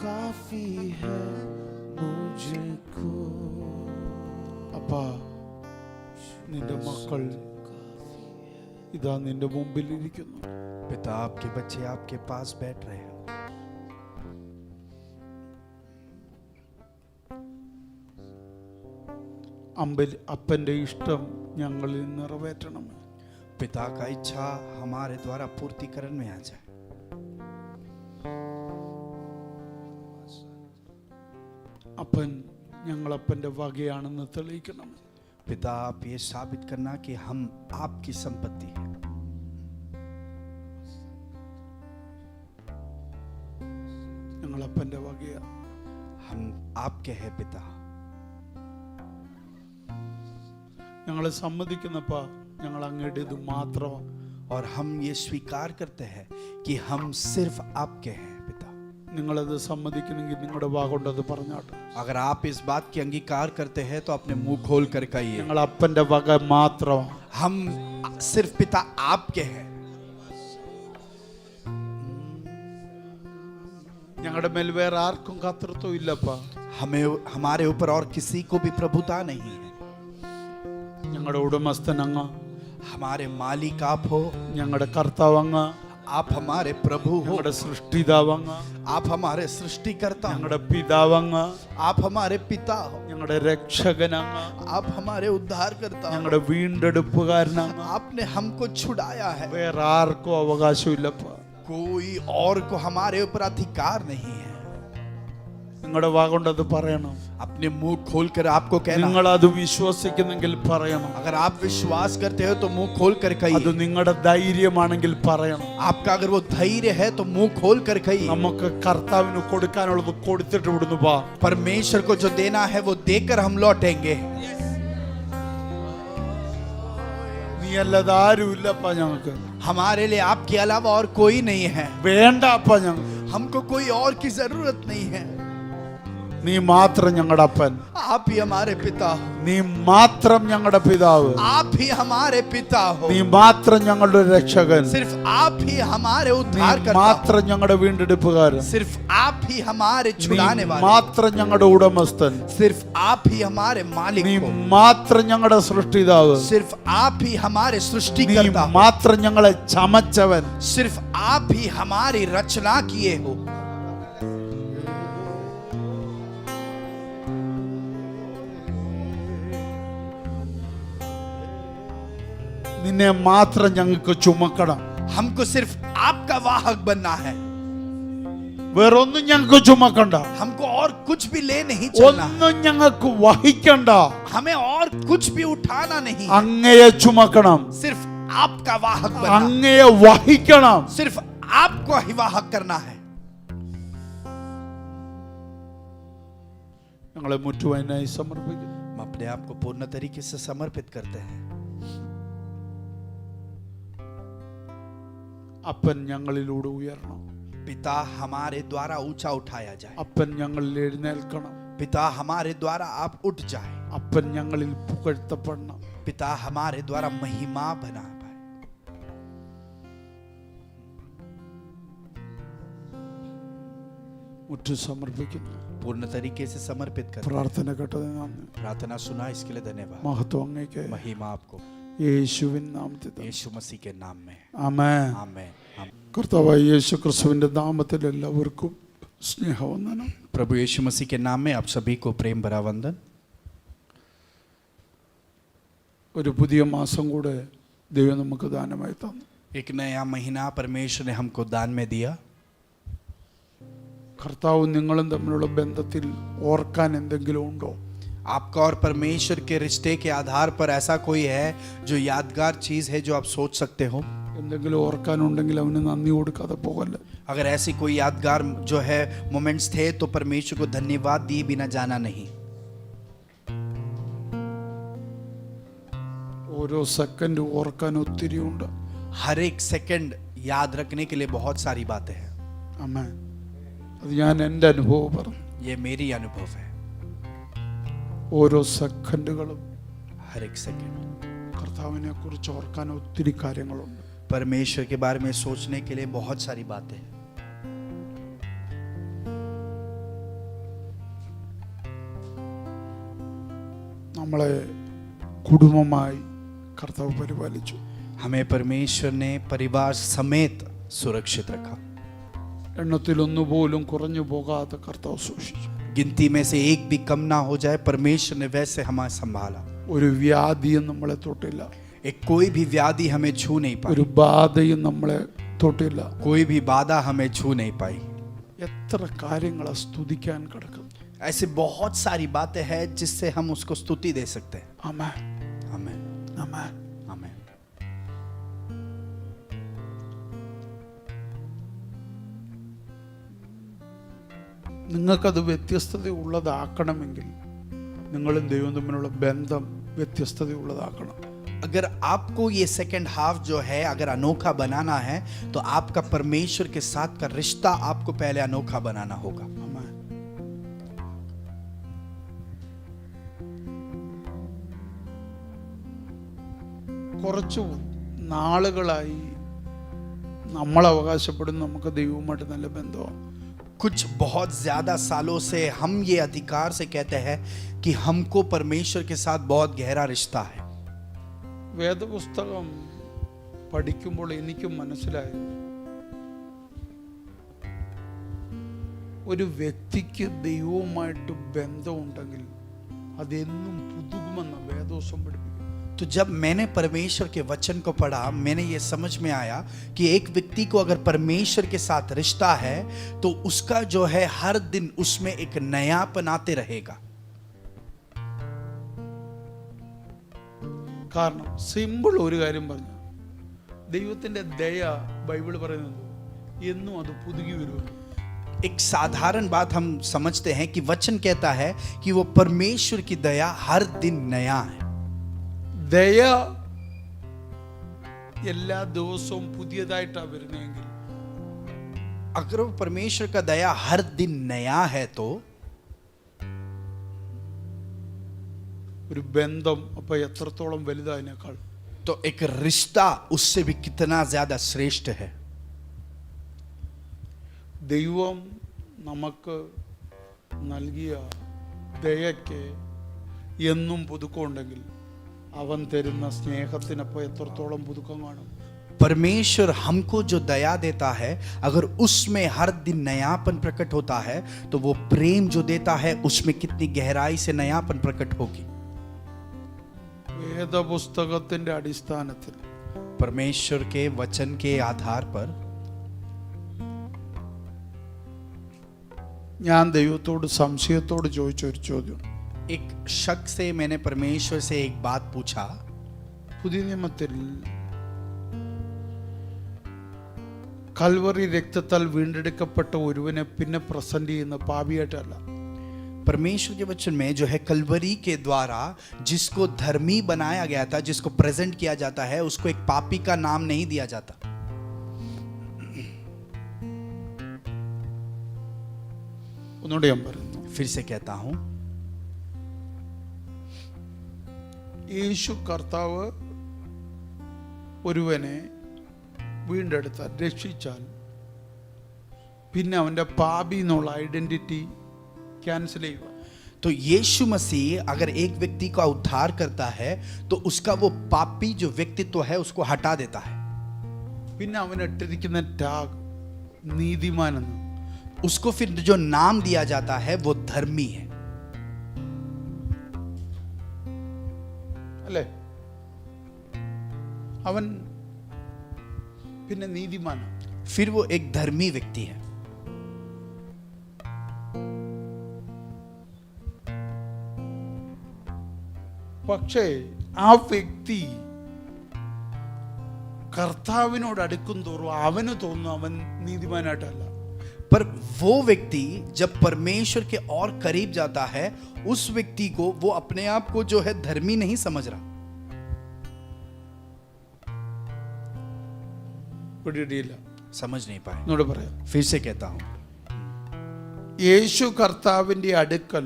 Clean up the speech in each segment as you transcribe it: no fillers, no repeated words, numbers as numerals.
काफी है मुझको. അപ്പാ, നിന്റെ മക്കൾ ഇതാ നിന്റെ മുമ്പിൽ ഇരിക്കുന്നു. पिता, आपके बच्चे आपके पास बैठ रहे हैं. അപ്പന്റെ ഇഷ്ടം ഞങ്ങളിൽ നിറവേറ്റണം. पिता का इच्छा हमारे द्वारा पूर्तिकरण में आ जाए. അപ്പൻ ഞങ്ങൾ അപ്പന്റെ വകയാണെന്ന് തെളിയിക്കണം. पिता, आप ये साबित करना कि हम आपकी संपत्ति हैं. ഞങ്ങൾ അപ്പന്റെ വകയാണ്. हम आपके हैं पिता. ഞങ്ങളെ സമ്മതിക്കുന്നപ്പ ഞങ്ങൾ അങ്ങയുടേത് മാത്രമാണ്. और हम ये स्वीकार करते हैं कि हम सिर्फ आपके हैं पिता. നിങ്ങളത് സമ്മതിക്കണമെങ്കിൽ നിങ്ങളുടെ വാ കൊണ്ട് അത് പറഞ്ഞാട്ടെ. अगर आप इस बात की अंगीकार करते हैं तो अपने मुंह खोल कर कहिए, ഞങ്ങൾ അപ്പന്റെ വക മാത്രം. हम सिर्फ पिता आपके हैं. ഞങ്ങളുടെ മേൽ വേറെ ആർക്കും കർത്തൃത്വം ഇല്ലപ്പാ. हमें हमारे ऊपर और किसी को भी प्रभुता नहीं है. ഞങ്ങളുടെ ഉടമസ്ഥൻ അങ്ങ്, हमारे मालिक आप हो. ഞങ്ങളുടെ കർത്താവ് അങ്ങ്, आप हमारे प्रभु हो. ഞങ്ങളുടെ സൃഷ്ടിതാവ് അങ്ങ്, आप हमारे सृष्टिकर्ता हो. ഞങ്ങളുടെ പിതാവ് അങ്ങ്, आप हमारे पिता हो. ഞങ്ങളുടെ രക്ഷകൻ അങ്ങ്, आप हमारे उद्धारकर्ता हो. ഞങ്ങളുടെ വീണ്ടെടുപ്പുകാരൻ അങ്ങ്. आपने हमको छुड़ाया है. വേറെ ആർക്കും അവകാശമില്ലപ്പാ. कोई और को हमारे ऊपर अधिकार नहीं है. നിങ്ങളുടെ വാ കൊണ്ട് അത് പറയണം. अपने मुंह खोलकर आपको कहना. നിങ്ങൾ അത് വിശ്വസിക്കുന്നെങ്കിൽ പറയണം. अगर आप विश्वास करते हो तो मुंह खोल कर അത് कहिए. നിങ്ങളുടെ ധൈര്യമാണെങ്കിൽ പറയണം. आपका अगर वो धैर्य है तो मुंह खोल कर कहिए. നമുക്ക് കർത്താവിന് കൊടുക്കാനുള്ളത് കൊടുത്തിട്ട് ഇവിടുന്ന് വാ. परमेश्वर को जो देना है वो देकर हम लौटेंगे. നീ അല്ലാതെ ആരുമില്ലപ്പാ ഞങ്ങൾക്ക്. हमारे लिए आपके अलावा और कोई नहीं है. വേണ്ട അപ്പ ഞങ്ങൾ. हमको कोई और की जरूरत नहीं है. നീ മാത്രം ഞങ്ങളുടെ അപ്പൻ. आप ही हमारे पिता हो. നീ മാത്രം ഞങ്ങളുടെ പിതാവ്. आप ही हमारे पिता हो. നീ മാത്രം ഞങ്ങളുടെ രക്ഷകൻ. सिर्फ आप ही हमारे നീ उद्धारकर्ता. മാത്രം ഞങ്ങളുടെ വീണ്ടെടുപ്പുകാരൻ. सिर्फ आप ही हमारे നീ छुड़ाने वाले. മാത്രം ഞങ്ങളുടെ ഉടമസ്ഥൻ. सिर्फ आप ही हमारे मालिक നീ हो. മാത്രം ഞങ്ങളുടെ സൃഷ്ടിതാവ്. सिर्फ आप ही हमारे നീ सृष्टिकर्ता हो. മാത്രം ഞങ്ങളെ ചമച്ചവൻ. सिर्फ आप ही हमारी रचना किए हो. നിന്നെ മാത്രം ഞങ്ങൾക്ക് ചുമക്കണം. हमको सिर्फ आपका वाहक बनना है. വേറൊന്നും ഞങ്ങൾക്ക് ചുമക്കണ്ട. हमको और कुछ भी ले नहीं चलना है. ഒന്നും ഞങ്ങൾക്ക് വഹിക്കണ്ട. हमें और कुछ भी उठाना नहीं है. അങ്ങയെ ചുമക്കണം. सिर्फ आपका वाहक बनना. അങ്ങയെ വഹിക്കണം. सिर्फ आपको ही वाहक करना है. ഞങ്ങളെ മുറ്റുവാനായി സമർപ്പിക്കുന്നു. हम अपने आप को पूर्ण तरीके से समर्पित करते हैं. അപ്പൻ ഞങ്ങളിലൂടെ ഉയരണം. पिता हमारे द्वारा ऊंचा उठाया जाए. അപ്പൻ ഞങ്ങളിൽ എഴുന്നേൽക്കണം. पिता हमारे द्वारा आप उठ जाए. അപ്പൻ ഞങ്ങളിൽ പുകഴ്ത്തപ്പെടണം. पिता हमारे द्वारा महिमा बना पाए. മുറ്റു സമർപ്പിക്കുന്നു. पूर्ण तरीके से समर्पित कर. പ്രാർത്ഥന കേട്ടത് നന്ദി. प्रार्थना सुना इसके लिए धन्यवाद. മഹത്വം അങ്ങേക്ക്. महिमा आपको യേശുവിൻ നാമത്തിൽ. यीशु मसीह के नाम में. ആമേൻ. आमेन. കർത്താവായ യേശു ക്രിസ്തുവിന്റെ നാമത്തിൽ എല്ലാവർക്കും സ്നേഹവന്ദനം. प्रभु यीशु मसीह के नाम में आप सभी को प्रेम भरा वंदन. ഒരു പുതിയ മാസം കൂടെ ദൈവം നമുക്ക് ദാനമായി തന്നു. एक नया महीना परमेश्वर ने हमको दान में दिया. കർത്താവും നിങ്ങളും തമ്മിലുള്ള ബന്ധത്തിൽ ഓർക്കാൻ എന്തെങ്കിലും ഉണ്ടോ? आपका और परमेश्वर के रिश्ते के आधार पर ऐसा कोई है जो यादगार चीज है जो आप सोच सकते हो? എന്തെങ്കിലും ഓർക്കാനുണ്ടെങ്കിൽ അവന് നന്ദി കൊടുക്കാതെ പോകല്ല. अगर ऐसी कोई यादगार जो है मोमेंट्स थे तो परमेश्वर को धन्यवाद दिए बिना जाना नहीं. ഓരോ സെക്കൻഡ് ഓർക്കാൻ ഒത്തിരി ഉണ്ട്. हर एक सेकंड याद रखने के लिए बहुत सारी बातें हैं. ആമേൻ. അത് ഞാൻ എൻ്റെ അനുഭവം പറഞ്ഞു. ये मेरी अनुभव है. ഓരോ സെക്കൻഡുകളും हर एक सेकंड കർത്താവിനെ കുറിച്ച് ഓർക്കാൻ ഒത്തിരി കാര്യങ്ങളുണ്ട്. परमेश्वर के बारे में सोचने के लिए बहुत सारी बातें हैं. നമ്മളെ കുടുംബമായി കർത്താവ് പരിപാലിച്ചു. हमें परमेश्वर ने परिवार समेत सुरक्षित रखा. എണ്ണത്തിലൊന്നു പോലും കുറഞ്ഞു പോകാതെ കർത്താവ് സൂക്ഷിച്ചു. गिनती में से एक भी कम ना हो जाए, परमेश्वर ने वैसे हमें संभाला. ഒരു വ്യാധിയും നമ്മളെ തൊട്ടില്ല. एक कोई भी व्याधि हमें छू नहीं ഒരു पाई, ബാധയും നമ്മളെ തൊട്ടില്ല. कोई भी बाधा हमें छू नहीं पाई. എത്ര കാര്യങ്ങളാ സ്തുതിക്കാൻ കിടക്കുന്നു. ऐसे बहुत सारी बातें हैं जिससे हम उसको स्तुति दे सकते हैं. ആമേൻ, आमेन, ആമേൻ. आमेन. നിങ്ങൾക്കത് വ്യത്യസ്തതയുള്ളതാക്കണമെങ്കിൽ നിങ്ങളും ദൈവവും തമ്മിലുള്ള ബന്ധം വ്യത്യസ്തതയുള്ളതാക്കണം. अगर आपको ये सेकंड हाफ जो है अगर अनोखा बनाना है, तो आपका परमेश्वर के साथ का रिश्ता आपको पहले अनोखा बनाना होगा. ആമേൻ. കുറച്ചു നാളുകളായി നമ്മൾ അവകാശപ്പെടുന്ന നമുക്ക് ദൈവവുമായിട്ട് നല്ല ബന്ധമാണ്. कुछ बहुत ज्यादा सालों से हम ये अधिकार से कहते हैं कि हमको परमेश्वर के साथ बहुत गहरा रिश्ता है. വേദപുസ്തകം പഠിക്കുമ്പോൾ എനിക്ക് മനസ്സിലായത് ഒരു വ്യക്തിക്ക് ദൈവവുമായിട്ട് ബന്ധമുണ്ടെങ്കിൽ അതെന്നും പുതുകുമെന്ന വേദോസം പഠിപ്പിക്കും. तो जब मैंने परमेश्वर के वचन को पढ़ा, मैंने ये समझ में आया कि एक व्यक्ति को अगर परमेश्वर के साथ रिश्ता है तो उसका जो है हर दिन उसमें एक नयापन आते रहेगा. കാരണം സിമ്പിൾ ഒരു കാര്യം പറഞ്ഞു, ദൈവത്തിൻ്റെ ദയ ബൈബിൾ പറയുന്നത് എന്നും അത് പുതുകി വരുമെന്ന്. एक साधारण बात हम समझते हैं कि वचन कहता है कि वो परमेश्वर की दया हर दिन नया है. ദയ എല്ലാ ദിവസവും പുതിയതായിട്ടാണ് വരുന്നതെങ്കിൽ अगर वो परमेश्वर का दया हर दिन नया है तो ഒരു ബന്ധം അപ്പോൾ എത്രത്തോളം വലുതായതിനേക്കാൾ तो एक रिश्ता उससे भी कितना ज्यादा श्रेष्ठ है. ദൈവം നമുക്ക് നൽകിയ ദയയ്ക്ക് എന്നും പുതുക്കമുണ്ടെങ്കിൽ അവൻ തരുന്ന സ്നേഹത്തിനപ്പോൾ എത്രത്തോളം പുതുക്കം കാണും. परमेश्वर हमको जो दया देता है, अगर उसमें हर दिन नयापन प्रकट होता है, तो वो प्रेम जो देता है उसमें कितनी गहराई से नयापन प्रकट होगी. വേദപുസ്തകത്തിന്റെ അടിസ്ഥാനത്തിൽ परमेश्वर के वचन के आधार पर ഞാൻ ദൈവത്തോട് സംശയത്തോട് ചോദിച്ച ഒരു ചോദ്യം. एक शक से मैंने परमेश्वर से एक बात पूछा. പുതിയ നിയമത്തിൽ കൽവറി രക്തത്താൽ വീണ്ടെടുക്കപ്പെട്ട ഒരുവനെ പിന്നെ പ്രസന്റ് ചെയ്യുന്ന പാപിയായിട്ടല്ല. परमेश्वर के वचन में जो है कलवरी के द्वारा जिसको धर्मी बनाया गया था, जिसको प्रेजेंट किया जाता है, उसको एक पापी का नाम नहीं दिया जाता. ഒന്നുകൂടെ ഞാൻ പറയുന്നു, फिर से कहता हूं, യേശു കർത്താവ് ഒരുവനെ വീണ്ടെടുത്താൽ രക്ഷിച്ചാൽ പിന്നെ അവൻ്റെ പാപി എന്നുള്ള ഐഡന്റിറ്റി ക്യാൻസൽ ചെയ്യുക. तो यीशु मसीह अगर एक व्यक्ति का उद्धार करता है तो उसका वो पापी जो व्यक्तित्व है उसको हटा देता है. പിന്നെ അവനിട്ടിരിക്കുന്ന ടാഗ് നീതിമാൻ എന്ന്. उसको फिर जो नाम दिया जाता है वो धर्मी है. അല്ലേ? അവൻ പിന്നെ നീതിമാനാണ്. फिर वो एक धर्मी व्यक्ति है. പക്ഷേ ആ വ്യക്തി കർത്താവിനോട് അടുക്കും തോറും അവന് തോന്നുന്നു അവൻ നീതിമാനായിട്ടല്ല. पर वो व्यक्ति जब परमेश्वर के और करीब जाता है, उस व्यक्ति को वो अपने आप को जो है धर्मी नहीं समझ रहा. പിടിയില്ല, समझ नहीं पाए. എന്നോട് പറയാം. फिर से कहता हूं, യേശു കർത്താവിൻ്റെ അടുക്കൽ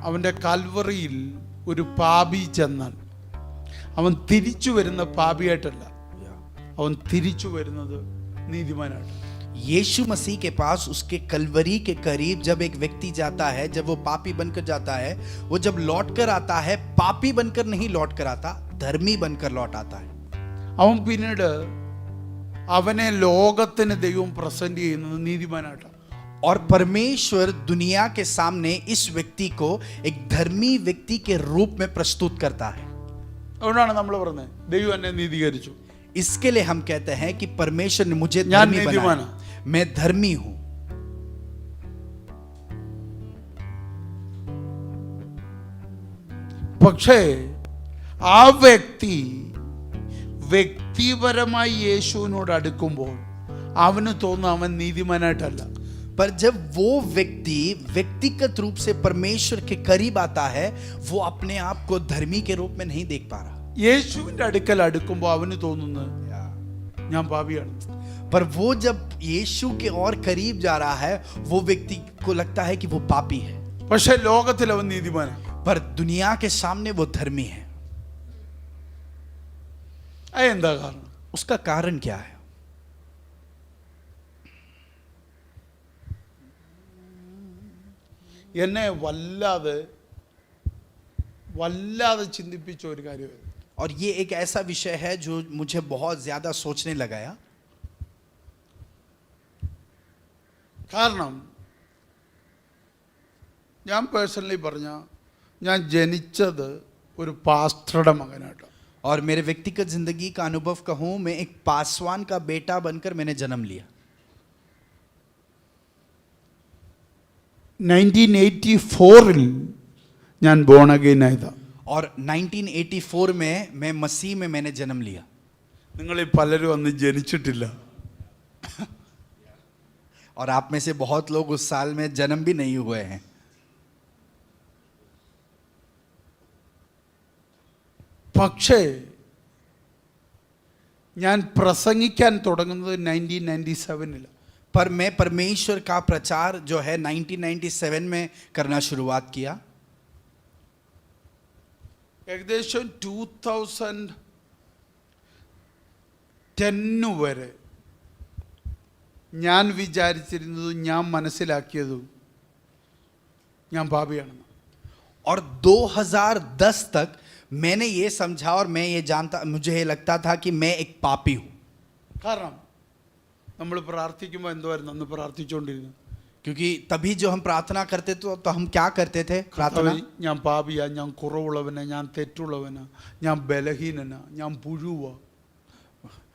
അവൻ്റെ കൽവറിയിൽ ഒരു പാപി ചെന്നാൽ അവൻ തിരിച്ചു വരുന്ന പാപിയായിട്ടല്ല, അവൻ തിരിച്ചു വരുന്നത് നീതിമാനായിട്ട്. यीशु मसीह के पास उसके कलवरी के करीब जब एक व्यक्ति जाता है, जब वो पापी बनकर जाता है, वो जब लौट कर आता है, पापी बनकर नहीं लौट कर आता, धर्मी बनकर लौट आता है। അവൻ പിന്നീട് അവനെ ലോകത്തിന് ദൈവം പ്രസന്റ് ചെയ്യുന്നത് നീതിമാനായിട്ടാണ്. और परमेश्वर दुनिया के सामने इस व्यक्ति को एक धर्मी व्यक्ति के रूप में प्रस्तुत करता है। അതുകൊണ്ടാണ് നമ്മൾ പറഞ്ഞത് ദൈവം എന്നെ നീതീകരിച്ചു. इसके लिए हम कहते हैं कि परमेश्वर ने मुझे ഞാൻ धर्मी നീതിമാനാ. बनाया, मैं धर्मी हूं। പക്ഷേ ആ വ്യക്തി വ്യക്തിപരമായി യേശുവിനോട് അടുക്കുമ്പോൾ അവന് തോന്നുന്നു അവൻ നീതിമാനായിട്ടല്ല. पर जब वो व्यक्ति व्यक्तिगत रूप से परमेश्वर के करीब आता है, वो अपने आप को धर्मी के रूप में नहीं देख पा रहा। യേശുവിന്റെ അടുക്കൽ അടുക്കുമ്പോൾ അവന് തോന്നുന്നത് ഞാൻ പാപിയാണ്. पर वो जब यीशु के और करीब जा रहा है, वो व्यक्ति को लगता है कि वो पापी है, പക്ഷെ ലോകത്തിൽ അവൻ നീതിമാനാണ്. पर दुनिया के सामने वो धर्मी है। അതെന്താ കാരണം? उसका कारण क्या है? എന്നെ വല്ലാതെ വല്ലാതെ ചിന്തിപ്പിച്ച ഒരു കാര്യമാണ്. और ये एक ऐसा विषय है जो मुझे बहुत ज्यादा सोचने लगाया। കാരണം ഞാൻ പേഴ്സണലി പറഞ്ഞ ഞാൻ ജനിച്ചത് ഒരു പാസ്റ്ററുടെ മകനായിട്ടാണ്. और मेरे व्यक्तिगत जिंदगी का अनुभव कहूं, मैं एक पासवान का बेटा बनकर मैंने जन्म लिया। 1984 ഞാൻ ബോൺ അഗെയിൻ ആയതാണ്. और 1984 में मैं मसीह में मैंने जन्म लिया। നിങ്ങളിൽ പലരും അന്ന് ജനിച്ചിട്ടില്ല. और आप में से बहुत लोग उस साल में जन्म भी नहीं हुए हैं। പക്ഷേ ഞാൻ പ്രസംഗിക്കാൻ തുടങ്ങുന്നത് 1997 पर मैं परमेश्वर का प्रचार जो है 1997 में करना शुरुआत किया। ഏകദേശം 2010 വരെ ഞാൻ വിചാരിച്ചിരുന്നതും ഞാൻ മനസ്സിലാക്കിയതും ഞാൻ പാപിയാണെന്ന്. और 2010 तक मैंने ये समझा और मैं ये जानता, मुझे ये लगता था कि मैं एक पापी हूँ। കാരണം നമ്മൾ പ്രാർത്ഥിക്കുമ്പോൾ എന്തുവായിരുന്നു അന്ന് പ്രാർത്ഥിച്ചുകൊണ്ടിരുന്നത്? क्योंकि तभी जो हम प्रार्थना करते तो हम क्या करते थे प्रार्थना? ഞാൻ പാപിയാ, ഞാൻ കുറവുള്ളവനാ, ഞാൻ തെറ്റുള്ളവനാ, ഞാൻ ബലഹീനനാ, ഞാൻ പുഴുവാ.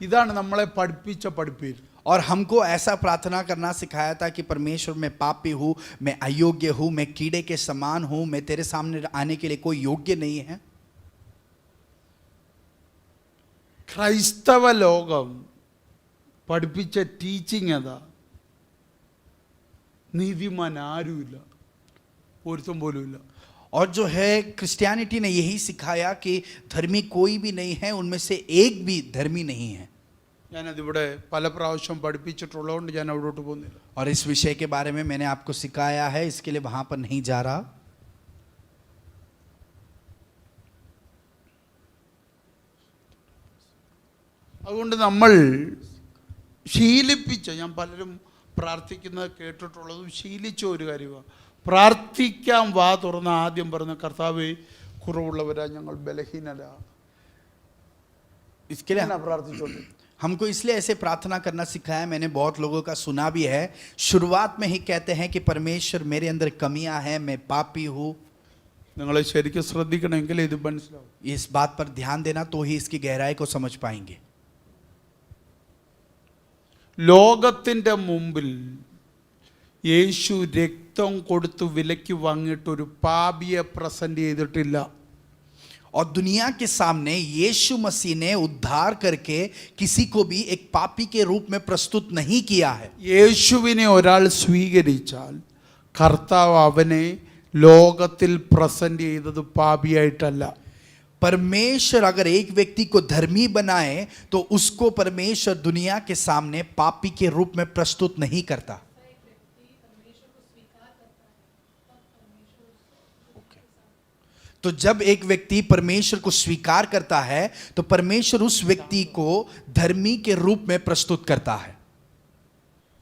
ഇതാണ് നമ്മളെ പഠിപ്പിച്ച പഠിപ്പീര്. और हमको ऐसा प्रार्थना करना सिखाया था कि परमेश्वर मैं पापी हूँ, मैं अयोग्य हूँ, मैं कीड़े के समान हूँ, मैं तेरे सामने आने के लिए कोई योग्य नहीं है। ക്രൈസ്തവ ലോകം പഠിപ്പിച്ച ടീച്ചിങ് അതാ, നീതിമാൻ ആരുമില്ല, ഒരുത്തം പോലും ഇല്ല. और जो है क्रिश्चियनिटी ने यही सिखाया कि धर्मी कोई भी नहीं है, उनमें से एक भी धर्मी नहीं है। ഞാനതിവിടെ പല പ്രാവശ്യം പഠിപ്പിച്ചിട്ടുള്ളതുകൊണ്ട് ഞാൻ അവിടോട്ട് പോകുന്നില്ല. और इस विषय के बारे में मैंने आपको सिखाया है, इसके लिए वहां पर नहीं जा रहा। അതുകൊണ്ട് നമ്മൾ ശീലിപ്പിച്ച, ഞാൻ പലരും പ്രാർത്ഥിക്കുന്നത് കേട്ടിട്ടുള്ളതും ശീലിച്ച ഒരു കാര്യമാണ്. പ്രാർത്ഥിക്കാൻ വാ തുറന്ന് ആദ്യം പറഞ്ഞ കർത്താവേ കുറവുള്ളവരാ, ഞങ്ങൾ ബലഹീനരാ. इसके लिए പ്രാർത്ഥിച്ചോണ്ട് हमको इसलिए ऐसे प्रार्थना करना सिखाया। मैंने बहुत लोगों का सुना भी है, शुरुआत में ही कहते हैं कि परमेश्वर मेरे अंदर कमियां हैं, मैं पापी हूँ। നിങ്ങൾ ശരിക്കും ശ്രദ്ധിക്കണമെങ്കിൽ ഇത് മനസ്സിലാവും. इस बात पर ध्यान देना तो ही इसकी गहराई को समझ पाएंगे। ലോകത്തിൻ്റെ മുമ്പിൽ യേശു രക്തം കൊടുത്ത് വിലയ്ക്ക് വാങ്ങിയിട്ടൊരു പാപിയെ പ്രസന്റ് ചെയ്തിട്ടില്ല. और दुनिया के सामने यीशु मसीह ने उद्धार करके किसी को भी एक पापी के रूप में प्रस्तुत नहीं किया है। യേശുവിനെ ഒരാൾ സ്വീകരിച്ചാൽ കർത്താവ് അവനെ ലോകത്തിൽ പ്രസന്റ് ചെയ്തത് പാപിയായിട്ടല്ല. परमेश्वर अगर एक व्यक्ति को धर्मी बनाए तो उसको परमेश्वर दुनिया के सामने पापी के रूप में प्रस्तुत नहीं करता। तो जब एक व्यक्ति परमेश्वर को स्वीकार करता है तो परमेश्वर उस व्यक्ति को धर्मी के रूप में प्रस्तुत करता है।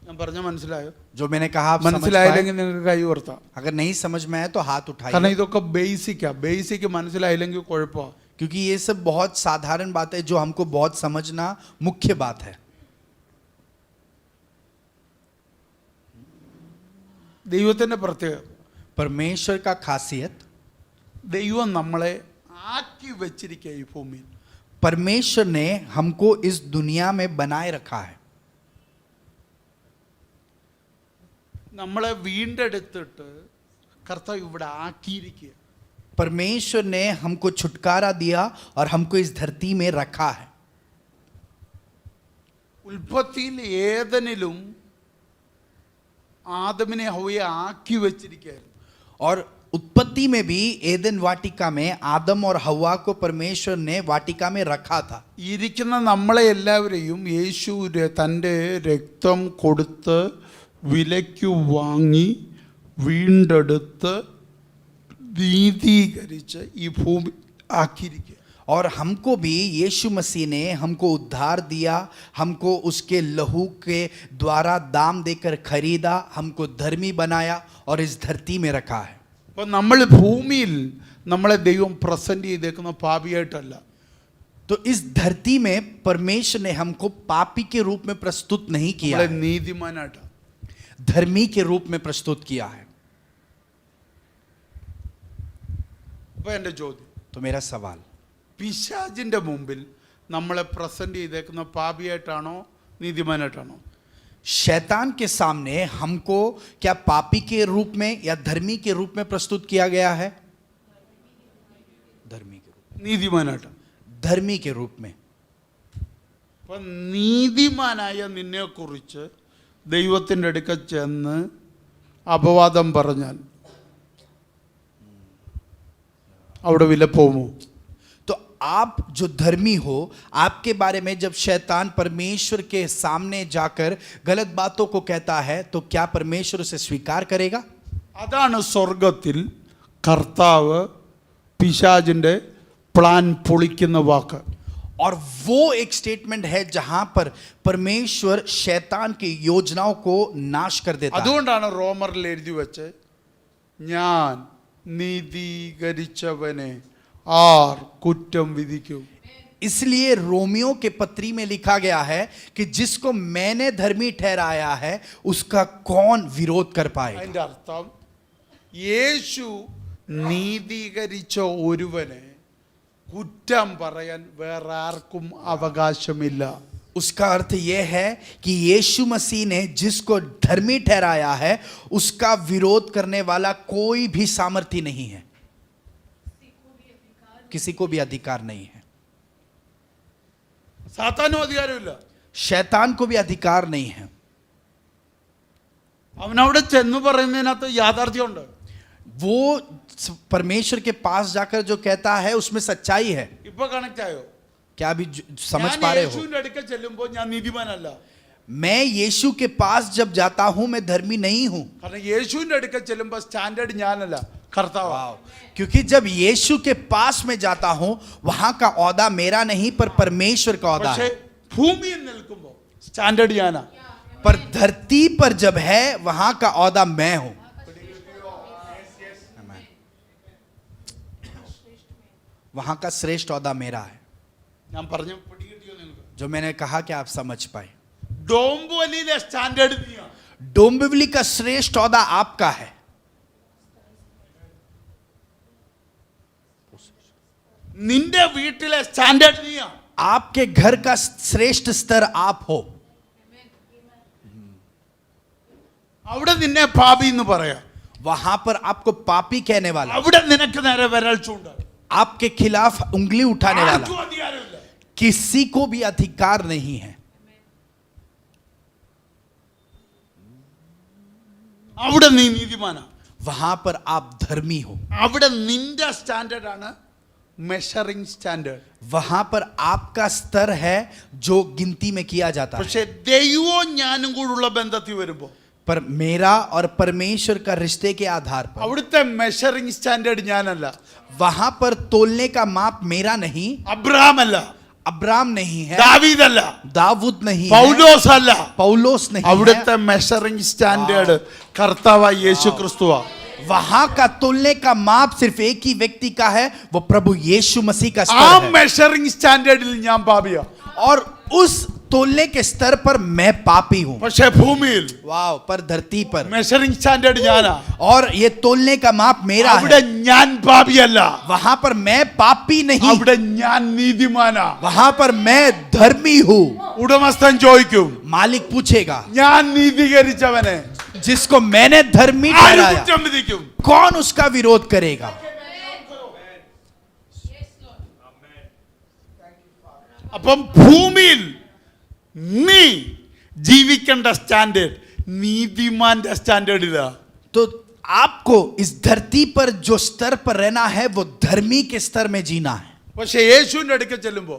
ഞാൻ പറഞ്ഞ മനസ്സിലായോ? जो मैंने कहा आप समझ पाए? മനസ്സിലായില്ലെങ്കിൽ നിങ്ങൾക്ക് കൈ ഉയർത്താം. अगर नहीं समझ में आए तो हाथ കാരണം उठाइए, ഇതൊക്കെ ബേസിക്കാ. ബേസിക് മനസ്സിലായില്ലെങ്കിൽ കുഴപ്പമാണ്. क्योंकि ये सब बहुत साधारण बात है जो हमको बहुत समझना मुख्य बात है. ദൈവത്തിൻ്റെ പ്രത്യേകത, परमेश्वर का खासियत, ദൈവം നമ്മളെ ആക്കി വെച്ചിരിക്കുക ഈ ഭൂമിയിൽ. परमेश्वर ने हमको इस दुनिया में बनाए रखा है. നമ്മളെ വീണ്ടെടുത്തിട്ട് കർത്താവ് ഇവിടെ ആക്കിയിരിക്കുക. परमेश्वर ने हमको छुटकारा दिया और हमको इस धरती में रखा है. ഉൽപ്പത്തിയിൽ ഏദനിലും ആദമിനെ ഹവ്വയെ ആക്കി വെച്ചിരിക്കുകയായിരുന്നു. और उत्पत्ति में भी एदन वाटिका में आदम और हवा को परमेश्वर ने वाटिका में रखा था. ഇരിക്കുന്ന നമ്മളെ എല്ലാവരെയും യേശു തൻ്റെ രക്തം കൊടുത്ത് വിലയ്ക്ക് വാങ്ങി വീണ്ടെടുത്ത് നീതീകരിച്ച് ഈ ഭൂമി ആക്കിയിരിക്കുക. और हमको भी यीशु मसीह ने हमको उद्धार दिया, हमको उसके लहू के द्वारा दाम देकर खरीदा, हमको धर्मी बनाया और इस धरती में रखा है. അപ്പോൾ നമ്മൾ ഭൂമിയിൽ നമ്മളെ ദൈവം പ്രസന്റ് ചെയ്തേക്കുന്ന പാപിയായിട്ടല്ല. तो इस धरती में परमेश्वर ने हमको पापी के रूप में प्रस्तुत नहीं किया നമ്മളെ है, നീതിമാനായിട്ടാണ്. धर्मी के रूप में प्रस्तुत किया है. അപ്പോൾ എൻ്റെ ചോദ്യം, तो मेरा सवाल, പിശാചിൻ്റെ മുമ്പിൽ നമ്മളെ പ്രസന്റ് ചെയ്തേക്കുന്ന പാപിയായിട്ടാണോ നീതിമാനായിട്ടാണോ? शैतान के सामने हमको क्या पापी के रूप में या धर्मी के रूप में प्रस्तुत किया गया है? धर्मी के रूप, നീതിമാനായിട്ടാണ്. धर्मी के रूप में. അപ്പം നീതിമാനായ നിന്നെക്കുറിച്ച് ദൈവത്തിൻ്റെ അടുക്കൽ ചെന്ന് അപവാദം പറഞ്ഞാൽ അവിടെ വിലപ്പോമോ? तो आप जो धर्मी हो, आपके बारे में जब शैतान परमेश्वर के सामने जाकर गलत बातों को कहता है तो क्या परमेश्वर उसे स्वीकार करेगा? അതാണ് സ്വർഗത്തിൽ കർത്താവ് പിശാചിൻ്റെ പ്ലാൻ പൊളിക്കുന്ന വാക്ക്. और वो एक स्टेटमेंट है जहां पर परमेश्वर शैतान की योजनाओं को नाश कर देता है. അതുകൊണ്ടാണ് റോമറിൽ എഴുതി വെച്ച് ഞാൻ നീതീകരിച്ചവനെ ആർ കുറ്റം വിധിക്കും. इसलिए रोमियो के पत्री में लिखा गया है कि जिसको मैंने धर्मी ठहराया है उसका कौन विरोध कर पाएगा? അതിൻ്റെ അർത്ഥം യേശു നീതീകരിച്ച ഒരുവനെ കുറ്റം പറയാൻ വേറെ ആർക്കും അവകാശമില്ല. उसका अर्थ यह है कि यीशु मसीह ने जिसको धर्मी ठहराया है उसका विरोध करने वाला कोई भी सामर्थ्य नहीं है, किसी को भी अधिकार नहीं है. സാത്താനും അധികാരമില്ല. शैतान को भी अधिकार नहीं है. അവനവിടെ ചെന്ന് പറയുന്നതിനകത്ത് യാഥാർത്ഥ്യമുണ്ട്. वो परमेश्वर के पास जाकर जो कहता है उसमें सच्चाई है. ഇപ്പൊ കണക്ട് ആയോ? क्या अभी समझ ഞാൻ पा रहे हो? യേശുവിന്റെ അടുക്കൽ ചെല്ലുമ്പോൾ ഞാൻ നീതിമാനല്ല. मैं यीशु के पास जब जाता हूं मैं धर्मी नहीं हूं. കാരണം യേശുവിന്റെ അടുക്കൽ ചെല്ലുമ്പോൾ സ്റ്റാൻഡേർഡ് ഞാനല്ല, കർത്താവാണ്. क्योंकि जब यीशु के पास में जाता हूं वहां का औदा मेरा नहीं पर परमेश्वर का औदा പക്ഷേ है. ഭൂമിയിൽ നിൽക്കുമ്പോൾ സ്റ്റാൻഡേർഡ് ഞാനാ. पर धरती पर जब है वहां का औदा मैं हूं. वहां का श्रेष्ठ औदा मेरा है. ഞാൻ പറഞ്ഞു പിടികിട്ടിയോ നിങ്ങൾക്ക്? जो मैंने कहा कि आप समझ पाए. ഡോംബുവലിയിലെ സ്റ്റാൻഡേർഡ് നീയാ. डोंबिवली का श्रेष्ठ औदा आपका है. നിന്റെ വീട്ടിലെ സ്റ്റാൻഡേർഡ് നീയാ. आपके घर का श्रेष्ठ स्तर आप हो. അവിടെ നിന്നെ പാപി എന്ന് പറയാം. वहां पर आपको पापी कहने वाला, അവിടെ നിനക്ക് നേരെ വിരൽ ചൂണ്ട. आपके खिलाफ उंगली उठाने वाला ആർക്കും അധികാരമില്ല. किसी को भी अधिकार नहीं है. അവിടെ നീ നീതിമാനാ. वहां पर आप धर्मी हो. അവിടെ നിന്റെ സ്റ്റാൻഡേർഡ് ആണ് മെഷറിംഗ് സ്റ്റാൻഡേർഡ്. वहां पर आपका स्तर है जो गिनती में किया जाता है. പക്ഷെ ദൈവവും ഞാനും കൂടുള്ള ബന്ധത്തിൽ വരുമ്പോൾ पर मेरा और परमेश्वर का रिश्ते के आधार पर അവിടുത്തെ മെഷറിംഗ് സ്റ്റാൻഡേർഡ് ഞാനല്ല, वहां पर तोलने का माप मेरा नहीं, അബ്രഹാം അല്ല, अब्राम नहीं है, ദാവീദല്ല, दाऊद नहीं है, പൗലോസ് അല്ല. पौलोस नहीं है। അവിടുത്തെ മെഷറിംഗ് സ്റ്റാൻഡേർഡ് കർത്താവായ യേശു ക്രിസ്തുവാ. वहां का तोलने का माप सिर्फ एक ही व्यक्ति का है, वो प्रभु यीशु मसीह का ആ स्तर है। മെഷറിംഗ് സ്റ്റാൻഡേർഡിൽ ഞാൻ പാപിയാ. और उस तोलने के स्तर पर मैं पापी हूं। പക്ഷേ ഭൂമിയിൽ वाह, पर धरती पर മെഷറിംഗ് സ്റ്റാൻഡേർഡ് ഞാനാ. और ये तोलने का माप मेरा അവിടെ है। ഞാൻ പാപിയല്ല, वहां पर मैं पापी नहीं, അവിടെ ഞാൻ നീതിമാനാ. वहां पर मैं धर्मी हूं। ഉടമസ്ഥൻ ചോദിക്കും, मालिक पूछेगा, ഞാൻ നീതീകരിച്ചവനെ जिसको मैंने धर्मी ആര് ठहराया, കുറ്റം വിധിക്കും? कौन उसका विरोध करेगा? അപ്പം ഭൂമിയിൽ നീ ജീവിക്കേണ്ട സ്റ്റാൻഡേർഡ് നീതിമാന്റെ സ്റ്റാൻഡേർഡിലാ. तो आपको इस धरती पर जो स्तर पर रहना है वो धर्मी के स्तर में जीना है। പക്ഷെ യേശുവിന്റെ അടുക്കൽ ചെല്ലുമ്പോ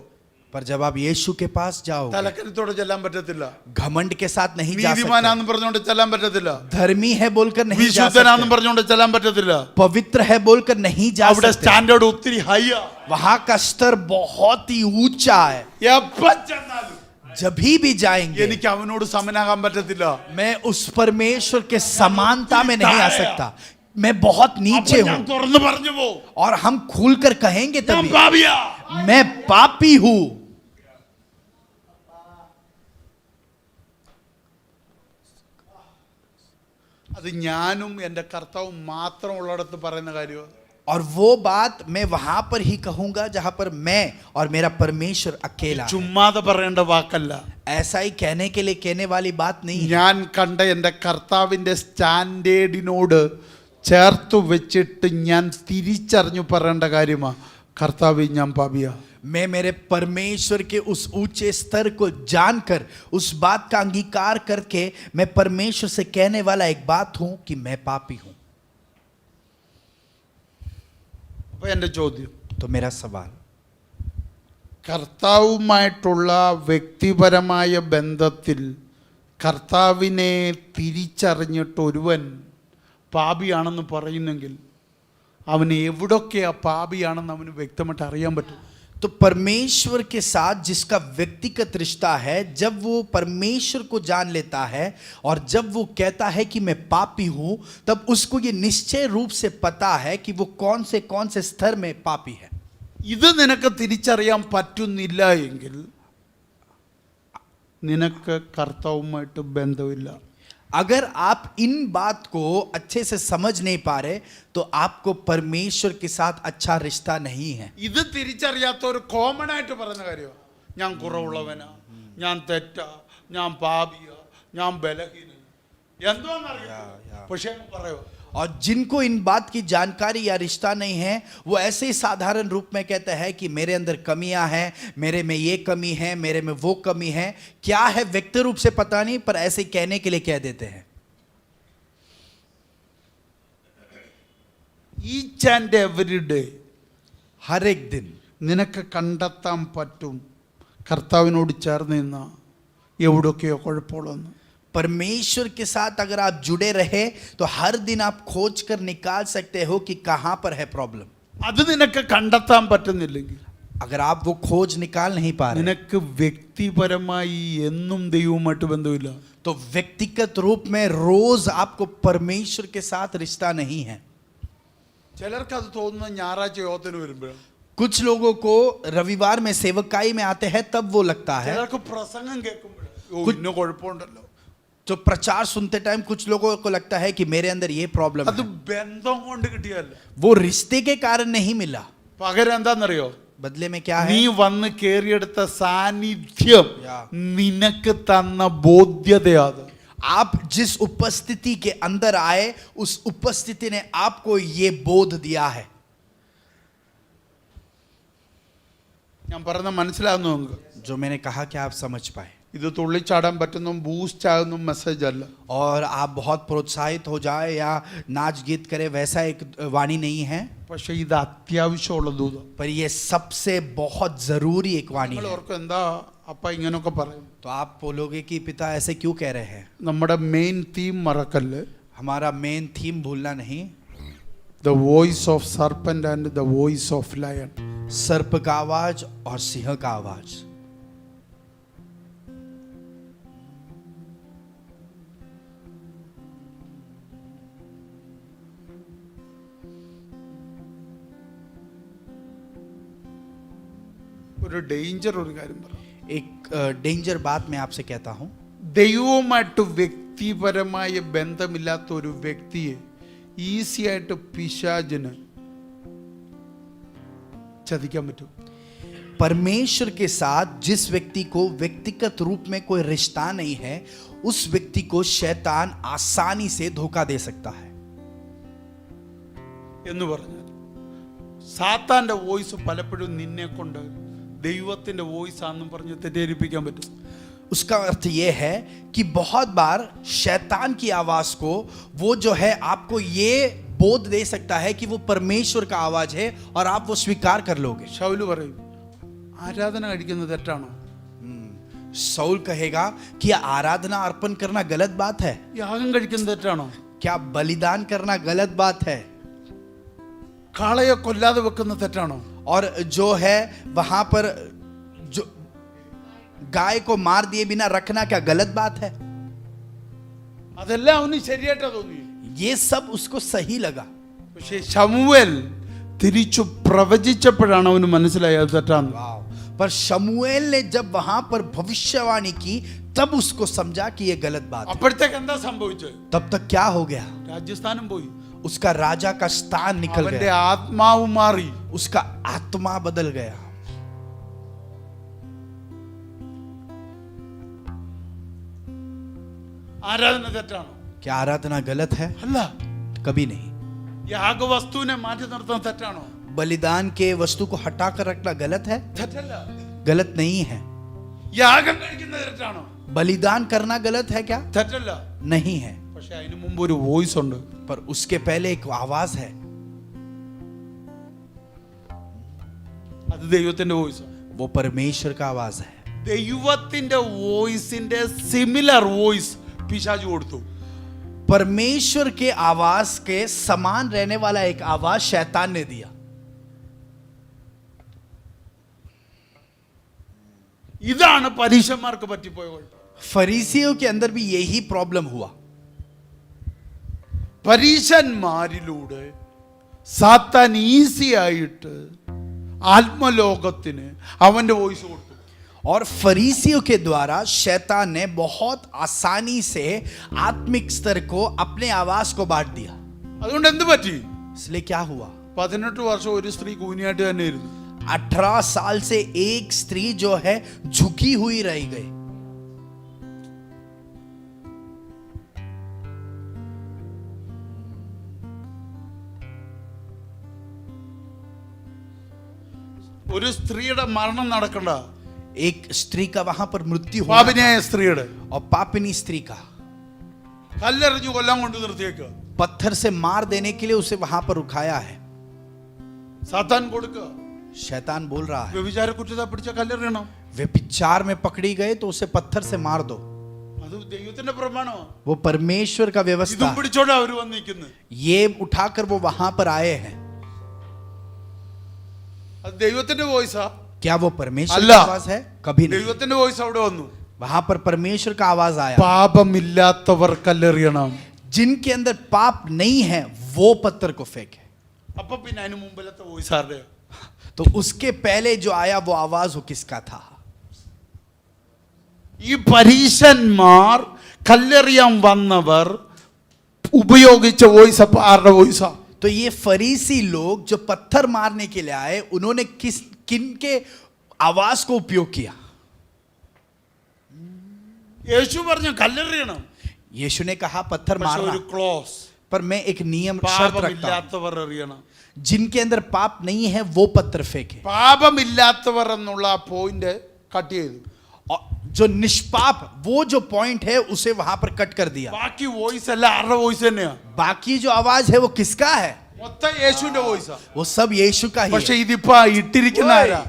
पर जब आप यीशु के पास जाओगे, തലക്കനത്തോടെ ചെല്ലാൻ പറ്റത്തില്ല. घमंड के साथ नहीं जा सकते। നീതിമാനാന്ന് പറഞ്ഞുകൊണ്ട് ചെല്ലാൻ പറ്റത്തില്ല. धर्मी है बोलकर नहीं जा വിശുദ്ധനാന്ന് सकते, പറഞ്ഞുകൊണ്ട് ചെല്ലാൻ പറ്റത്തില്ല. पवित्र है बोलकर नहीं जा അവിടെ सकते। സ്റ്റാൻഡേർഡ് ഒത്തിരി ഹൈയാ. वहां का स्तर बहुत ही ऊंचा है। എപ്പ ചെന്നാലും जब भी जाएंगे എനിക്ക് അവനോട് സമനാകാൻ പറ്റത്തില്ല. मैं उस परमेश्वर के समानता में नहीं आ सकता। मैं बहुत नीचे അപ്പോൾ ഞാൻ हूं। തുറന്നു പറഞ്ഞു പോ, और हम खुलकर कहेंगे ഞാൻ तभी, പാപിയാ. मैं पापी हूं। അത് ഞാനും എൻ്റെ കർത്താവും മാത്രം ഉള്ളിടത്ത് പറയുന്ന കാര്യമാണ്. और वो बात मैं वहां पर ही कहूंगा जहां पर मैं और मेरा परमेश्वर अकेला है। ചുമ്മാതെ പറയേണ്ട വാക്കല്ല. ऐसा ही कहने के लिए कहने वाली बात नहीं है। ഞാൻ കണ്ട എൻ്റെ കർത്താവിൻ്റെ സ്റ്റാൻഡേർഡിനോട് ചേർത്ത് വെച്ചിട്ട് ഞാൻ തിരിച്ചറിഞ്ഞു പറയേണ്ട കാര്യമാണ്, കർത്താവ് ഞാൻ പാപിയാ. मैं मेरे परमेश्वर के उस ऊंचे स्तर को जानकर उस बात का अंगीकार करके मैं परमेश्वर से कहने वाला एक बात हूं कि मैं पापी हूं। അപ്പോൾ എൻ്റെ ചോദ്യം, तो मेरा सवाल, കർത്താവുമായിട്ടുള്ള വ്യക്തിപരമായ ബന്ധത്തിൽ കർത്താവിനെ തിരിച്ചറിഞ്ഞിട്ട് ഒരുവൻ പാപിയാണെന്ന് പറയുന്നെങ്കിൽ അവന് എവിടൊക്കെയാ പാപിയാണെന്ന് അവന് വ്യക്തമായിട്ട് അറിയാൻ പറ്റും. तो परमेश्वर के साथ जिसका व्यक्तिगत रिश्ता है, जब वो परमेश्वर को जान लेता है और जब वो कहता है कि मैं पापी हूं, तब उसको ये निश्चय रूप से पता है कि वो कौन से स्तर में पापी है। ഇത് നിനക്ക് തിരിച്ചറിയാൻ പറ്റുന്നില്ല എങ്കിൽ നിനക്ക് കർത്താവുമായിട്ട് ബന്ധമില്ല. अगर आप इन बात को अच्छे से समझ नहीं पा रहे तो आपको परमेश्वर के साथ अच्छा रिश्ता नहीं है। ഇത് തിരിച്ചറിയാത്ത ഒരു കോമൺ ആയിട്ട് പറയുന്ന കാര്യമാണ്, ഞാൻ കുറവുള്ളവനാ, ഞാൻ തെറ്റാ, ഞാൻ പാപിയാ, ഞാൻ ബലഹീനൻ, എന്തോന്നറിയാം. പക്ഷേ പറയോ, और जिनको इन बात की जानकारी या रिश्ता नहीं है, वो ऐसे ही साधारण रूप में कहते हैं कि मेरे अंदर कमियां हैं, मेरे में ये कमी है, मेरे में वो कमी है। क्या है व्यक्ति रूप से पता नहीं, पर ऐसे कहने के लिए कह देते हैं। ഈച്ച് ആൻഡ് എവറി ഡേ हर एक दिन നിനക്ക് കണ്ടെത്താൻ പറ്റും കർത്താവിനോട് ചേർന്ന് നിന്ന എവിടെയൊക്കെയോ കുഴപ്പമുള്ളതെന്ന്. परमेश्वर के साथ अगर आप जुड़े रहे तो हर दिन आप खोज कर निकाल सकते हो कि कहां पर है प्रॉब्लम। അത് നിനക്ക് കണ്ടെത്താൻ പറ്റുന്നില്ലെങ്കിൽ अगर आप वो खोज निकाल नहीं पा रहे നിനക്ക് വ്യക്തിപരമായി എന്നും ദൈവവുമായിട്ട് ബന്ധമില്ല. तो व्यक्तिगत रूप में रोज आपको परमेश्वर के साथ रिश्ता नहीं है। ചിലർക്ക് അത് തോന്നുന്ന ഞായറാഴ്ച യോഗത്തിന് വരുമ്പോഴാണ്. कुछ लोगों को रविवार में सेवकाई में आते हैं तब वो लगता है। ചിലർക്ക് പ്രസംഗം കേൾക്കുമ്പോഴാണ് ഇന്ന കുഴപ്പമുണ്ടല്ലോ. तो प्रचार सुनते टाइम कुछ लोगों को लगता है कि मेरे अंदर ये प्रॉब्लम അത് है। ബന്ധം കൊണ്ട് കിട്ടിയല്ല, वो रिश्ते के कारण नहीं मिला, പകരം എന്താണെന്നറിയോ, बदले में क्या നീ है, വന്ന് കേറിയെടുത്ത സാന്നിധ്യം യാ. നിനക്ക് തന്ന ബോധ്യതയാണ്. आप जिस उपस्थिति के अंदर आए उस उपस्थिति ने आपको ये बोध दिया है। ഞാൻ പറഞ്ഞ മനസ്സിലാവുന്നു നിങ്ങൾക്ക്? जो मैंने कहा कि आप समझ पाए। ഇത് തുള്ളിച്ചാടാൻ പറ്റുന്ന ബൂസ്റ്റ് ആകുന്ന മെസ്സേജ് അല്ല. और आप बहुत प्रोत्साहित हो जाए या नाच गीत करे वैसा एक वाणी नहीं है, പക്ഷെ ഇത് അത്യാവശ്യമുള്ള ദൂതം. पर ये सबसे बहुत जरूरी एक वाणी നിങ്ങൾ है। ഓർക്കും എന്താ അപ്പ ഇങ്ങനെയൊക്കെ പറയും? तो आप बोलोगे कि पिता ऐसे क्यों कह रहे हैं। നമ്മുടെ മെയിൻ തീം മറക്കല്ല്. हमारा मेन थीम भूलना नहीं, the voice of serpent and the voice of lion. सर्प का आवाज और सिंह का आवाज। ഒരു ഡേഞ്ചർ ഒരു കാര്യം പറ. एक डेंजर बात मैं आपसे कहता हूं, ദൈവവുമായിട്ട് വ്യക്തിപരമായ ബന്ധമില്ലാത്ത ഒരു വ്യക്തിയെ ഈസി ആയിട്ട് പിശാചിന് ചതിക്കാൻ പറ്റും. परमेश्वर के साथ जिस व्यक्ति को व्यक्तिगत रूप में कोई रिश्ता नहीं है, उस व्यक्ति को शैतान आसानी से धोखा दे सकता है। എന്ന് പറഞ്ഞാൽ സാത്താന്റെ വോയിസ് പലപ്പോഴും നിന്നെ കൊണ്ട് ദൈവത്തിന്റെ വോയിസ് ആണെന്നും പറഞ്ഞ് തെറ്റിദ്ധരിപ്പിക്കാൻ പറ്റും. उसका अर्थ यह है कि बहुत बार शैतान की आवाज को वो जो है आपको ये बोध दे सकता है कि वो परमेश्वर का आवाज है और आप वो स्वीकार कर लोगे। ശൗല് പറയും ആരാധന കഴിക്കുന്നത് തെറ്റാണോ? सौल कहेगा कि आराधना अर्पण करना गलत बात है, യാഗം കഴിക്കുന്നത് തെറ്റാണോ? क्या बलिदान करना गलत बात है, കാളയെ കൊല്ലാതെ വെക്കുന്നത് തെറ്റാണോ? और जो है वहां पर जो गाय को मार दिए बिना रखना क्या गलत बात है? അതെല്ലാം അവന് ശരിയായിട്ടാ തോന്നി. ये सब उसको सही लगा, പക്ഷേ ശമൂവേൽ തിരിച്ചു പ്രവചിച്ചപ്പോഴാണ് അവന് മനസ്സിലായത് തെറ്റാന്ന്. पर शमूएल ने जब वहां पर भविष्यवाणी की तब उसको समझा कि ये गलत बात है। അപ്പോഴത്തേക്ക് എന്താ സംഭവിച്ചത്? तब तक क्या हो गया, രാജസ്ഥാനം പോയി, उसका राजा का स्थान निकल അവന്റെ गया, ആത്മാവ് മാറി. उसका आत्मा बदल गया। ആരാധന തെറ്റാണോ? क्या आराधना गलत है? അല്ല. कभी नहीं। യാഗവസ്തുവിനെ മാറ്റി നിർത്താൻ തെറ്റാണോ? बलिदान के वस्तु को हटाकर रखना गलत है? തെറ്റല്ല. गलत नहीं है। യാഗം കഴിക്കുന്നത് തെറ്റാണോ? बलिदान करना गलत है क्या? തെറ്റല്ല. नहीं है। പക്ഷെ അതിനു മുമ്പ് ഒരു വോയിസ് ഉണ്ട്. पर उसके पहले एक आवाज है, അത് ദൈവത്തിന്റെ വോയിസ്. वो परमेश्वर का आवाज है। ദൈവത്തിന്റെ വോയിസിന്റെ സിമിലർ വോയിസ് പിശാചു കൊടുത്തു. परमेश्वर के आवाज के समान रहने वाला एक आवाज शैतान ने दिया। ഇതാണ് പരീശന്മാർക്ക് പറ്റിപ്പോയ കുഴപ്പം. फरीसियों के अंदर भी यही प्रॉब्लम हुआ। പരീശന്മാരിലൂടെ സാത്താൻ ഈസി ആയിട്ട് ആത്മലോകത്തിന് അവന്റെ വോയിസ് കൊടുത്തു. और फरीसियों के द्वारा शैतान ने बहुत आसानी से आत्मिक स्तर को अपने आवाज को बांट दिया। അതുകൊണ്ട് എന്ത് പറ്റി? इसलिए क्या हुआ, 18 വർഷം ഒരു സ്ത്രീ കൂനിയായിട്ട് തന്നെ ഇരുന്നു. 18 साल से एक स्त्री जो है झुकी हुई रह गई। ഒരു സ്ത്രീയുടെ മരണം നടക്കണ്ട, एक स्त्री का वहां पर मृत्यु हुआ പാപിനിയായ സ്ത്രീയുടെ और पापिनी स्त्री का കല്ലെറിഞ്ഞു കൊല്ലാൻ കൊണ്ട് നിർത്തിയേക്കുക. पत्थर से मार देने के लिए उसे वहां पर उठाया है। സാത്താൻ കൊടുക്കുക. शैतान बोल रहा है വ്യഭിചാര കുറ്റത്തെ പിടിച്ച കല്ലെറിയണം. व्यभिचार में पकड़ी गए तो उसे पत्थर से मार दो। അത് ദൈവത്തിന്റെ പ്രമാണമാണ്. वो परमेश्वर का व्यवस्था ഇതും है। പിടിച്ചോണ്ട് അവര് വന്നിരിക്കുന്നത്. ये उठाकर वो वहां पर आए हैं। അത് ദൈവത്തിന്റെ വോയിസാ? क्या वो परमेश्वर अल्लाह। की आवाज है? कभी नहीं। ദൈവത്തിന്റെ വോയിസ് അവിടെ വന്നു. वहां पर परमेश्वर का आवाज आया, പാപമില്ലാത്തവർ കല്ലെറിയണം. जिनके अंदर पाप नहीं है वो पत्थर को फेंके। അപ്പൊ പിന്നെ അതിന് മുമ്പിലത്തെ വോയിസ് ആരുടെയാ? तो उसके पहले जो आया वो आवाज वो किसका था? ഈ പരീശന്മാർ കല്ലെറിയാൻ വന്നവർ ഉപയോഗിച്ച വോയിസ് അപ്പൊ ആരുടെ വോയിസാ? तो ये फरीसी लोग जो पत्थर मारने के लिए आए, उन्होंने किन के आवाज को उपयोग किया? യേശു പറഞ്ഞു കല്ലെറിയണം. यीशु ने कहा पत्थर പക്ഷെ मारना, ഒരു ക്ലോസ്, पर मैं एक नियम शर्त रखता हूं, പാപമില്ലാത്തവർ എറിയണം. जिनके अंदर पाप नहीं है वो पत्थर फेंके। പാപമില്ലാത്തവർ എന്നുള്ള ആ പോയിന്റ് കട്ട് ചെയ്തു. और जो निष्पाप वो जो पॉइंट है उसे वहां पर कट कर दिया। ബാക്കി വോയിസ് എല്ലാം ആരുടെ വോയിസ് തന്നെയാ? बाकी जो आवाज है वो किसका है? മൊത്തം യേശുവിന്റെ വോയിസാ. वो सब यीशु का ही പക്ഷെ है। ഇതിപ്പോ ഇട്ടിരിക്കുന്ന ആരാ?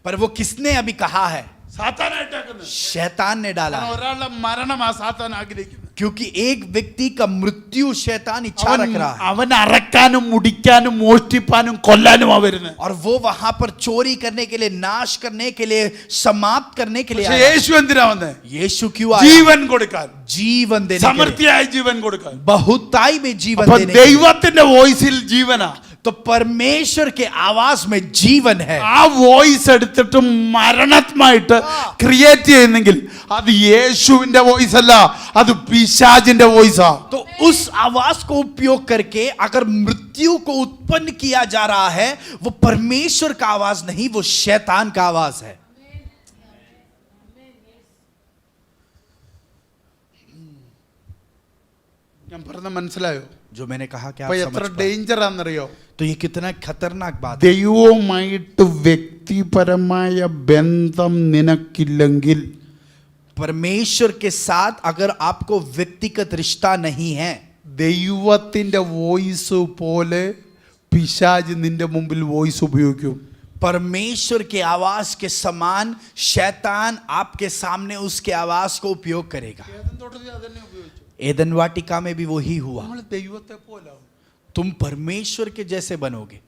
पर वो किसने अभी कहा है? സാത്താനായിട്ടാക്കുന്നത്. शैतान ने डाला കാരണം है। ഒരാളുടെ മരണം ആ സാത്താൻ ആഗ്രഹിക്കുന്നത്. क्योंकि एक व्यक्ति का मृत्यु शैतान इच्छा रख रहा है അവൻ അറക്കാനും മുടിക്കാനും മോഷ്ടിപ്പാനും കൊല്ലാനുമാ വരുന്നത്. और वो वहां पर चोरी करने के लिए, नाश करने के लिए, समाप्त करने के लिए പക്ഷേ आया। യേശു എന്തിനാ വന്നേ? यीशु क्यों आया? ജീവൻ കൊടുക്കാൻ, जीवन देने के लिए, സമൃദ്ധിയായ ജീവൻ കൊടുക്കാൻ. बहुताई में जीवन അപ്പൊ देने के लिए। ദൈവത്തിന്റെ വോയിസിൽ ജീവനാ. तो परमेश्वर के आवाज में जीवन है। ആ വോയിസ് എടുത്തിട്ട് മരണത്മായിട്ട് ക്രിയേറ്റ് ചെയ്യുന്നെങ്കിൽ അത് യേശുവിന്റെ വോയിസ് അല്ല, അത് പിശാചിന്റെ വോയിസാ. तो उस आवाज को उपयोग करके अगर मृत्यु को उत्पन्न किया जा रहा है, वो परमेश्वर का आवाज नहीं, वो शैतान का आवाज है। ഞാൻ പറഞ്ഞ മനസ്സിലായോ? जो मैंने कहा क्या आप അപ്പൊ समझ എത്ര पाए? ഡേഞ്ചർ ആണെന്നറിയോ? तो ये कितना खतरनाक बात है। ദൈവവുമായിട്ട് വ്യക്തിപരമായ ബന്ധം നിനക്കില്ലെങ്കിൽ, परमेश्वर के साथ अगर आपको व्यक्तिगत रिश्ता नहीं है, ദൈവത്തിന്റെ വോയിസ് പോലെ പിശാച് നിന്റെ മുമ്പിൽ വോയിസ് ഉപയോഗിക്കും. परमेश्वर के आवाज के समान शैतान आपके सामने उसके आवाज को उपयोग करेगा। एदन वाटिका में भी वही हुआ। നമ്മൾ ദൈവത്തെ പോലാവും. तुम परमेश्वर के जैसे बनोगे।